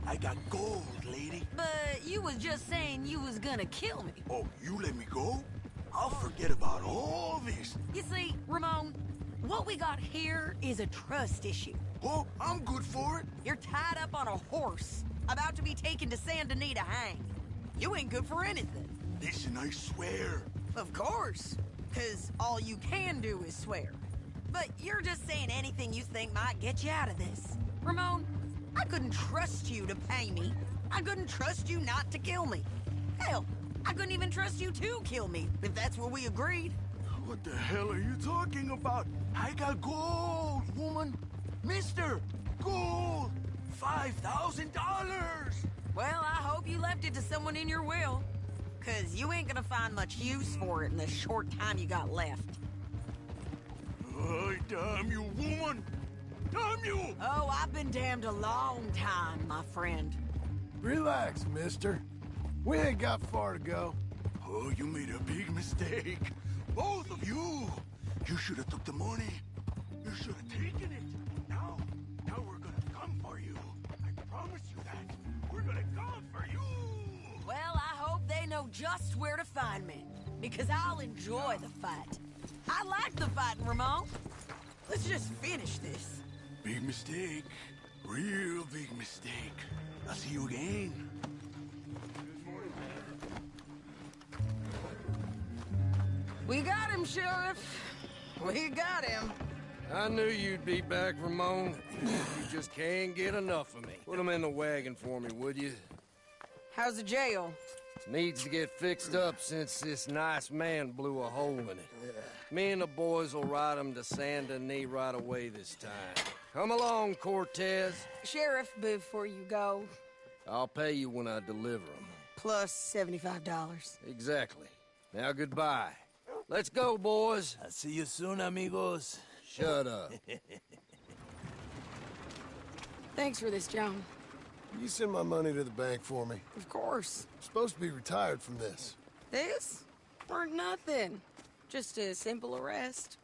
I got gold, lady. But you was just saying you was gonna kill me. Oh, you let me go? I'll forget about all this. You see, Ramon, what we got here is a trust issue. Oh, I'm good for it. You're tied up on a horse, about to be taken to Saint Denis to hang. You ain't good for anything. Listen, I swear. Of course, because all you can do is swear. But you're just saying anything you think might get you out of this. Ramon, I couldn't trust you to pay me. I couldn't trust you not to kill me. Hell, I couldn't even trust you to kill me, if that's what we agreed. What the hell are you talking about? I got gold, woman. Mister, gold! $5,000! Well, I hope you left it to someone in your will. Because you ain't gonna find much use for it in the short time you got left. Oh, damn you, woman! Damn you! Oh, I've been damned a long time, my friend. Relax, mister. We ain't got far to go. Oh, you made a big mistake. Both of you! You should have took the money. You should have taken it. Now we're gonna come for you. I promise you that. We're gonna come for you. Well, I hope they know just where to find me. Because I'll enjoy the fight. I like the fighting, Ramon. Let's just finish this. Big mistake. Real big mistake. I'll see you again. We got him, Sheriff. We got him. I knew you'd be back, Ramon. You just can't get enough of me. Put him in the wagon for me, would you? How's the jail? Needs to get fixed up since this nice man blew a hole in it. Me and the boys will ride him to Saint Denis right away this time. Come along, Cortez. Sheriff, before you go... I'll pay you when I deliver him. Plus $75. Exactly. Now goodbye. Let's go, boys. I'll see you soon, amigos. Shut up. Thanks for this, John. You send my money to the bank for me. Of course. I'm supposed to be retired from this. This? Weren't nothing. Just a simple arrest.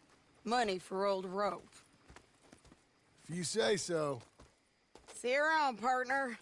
Money for old rope. If you say so. See you around, partner.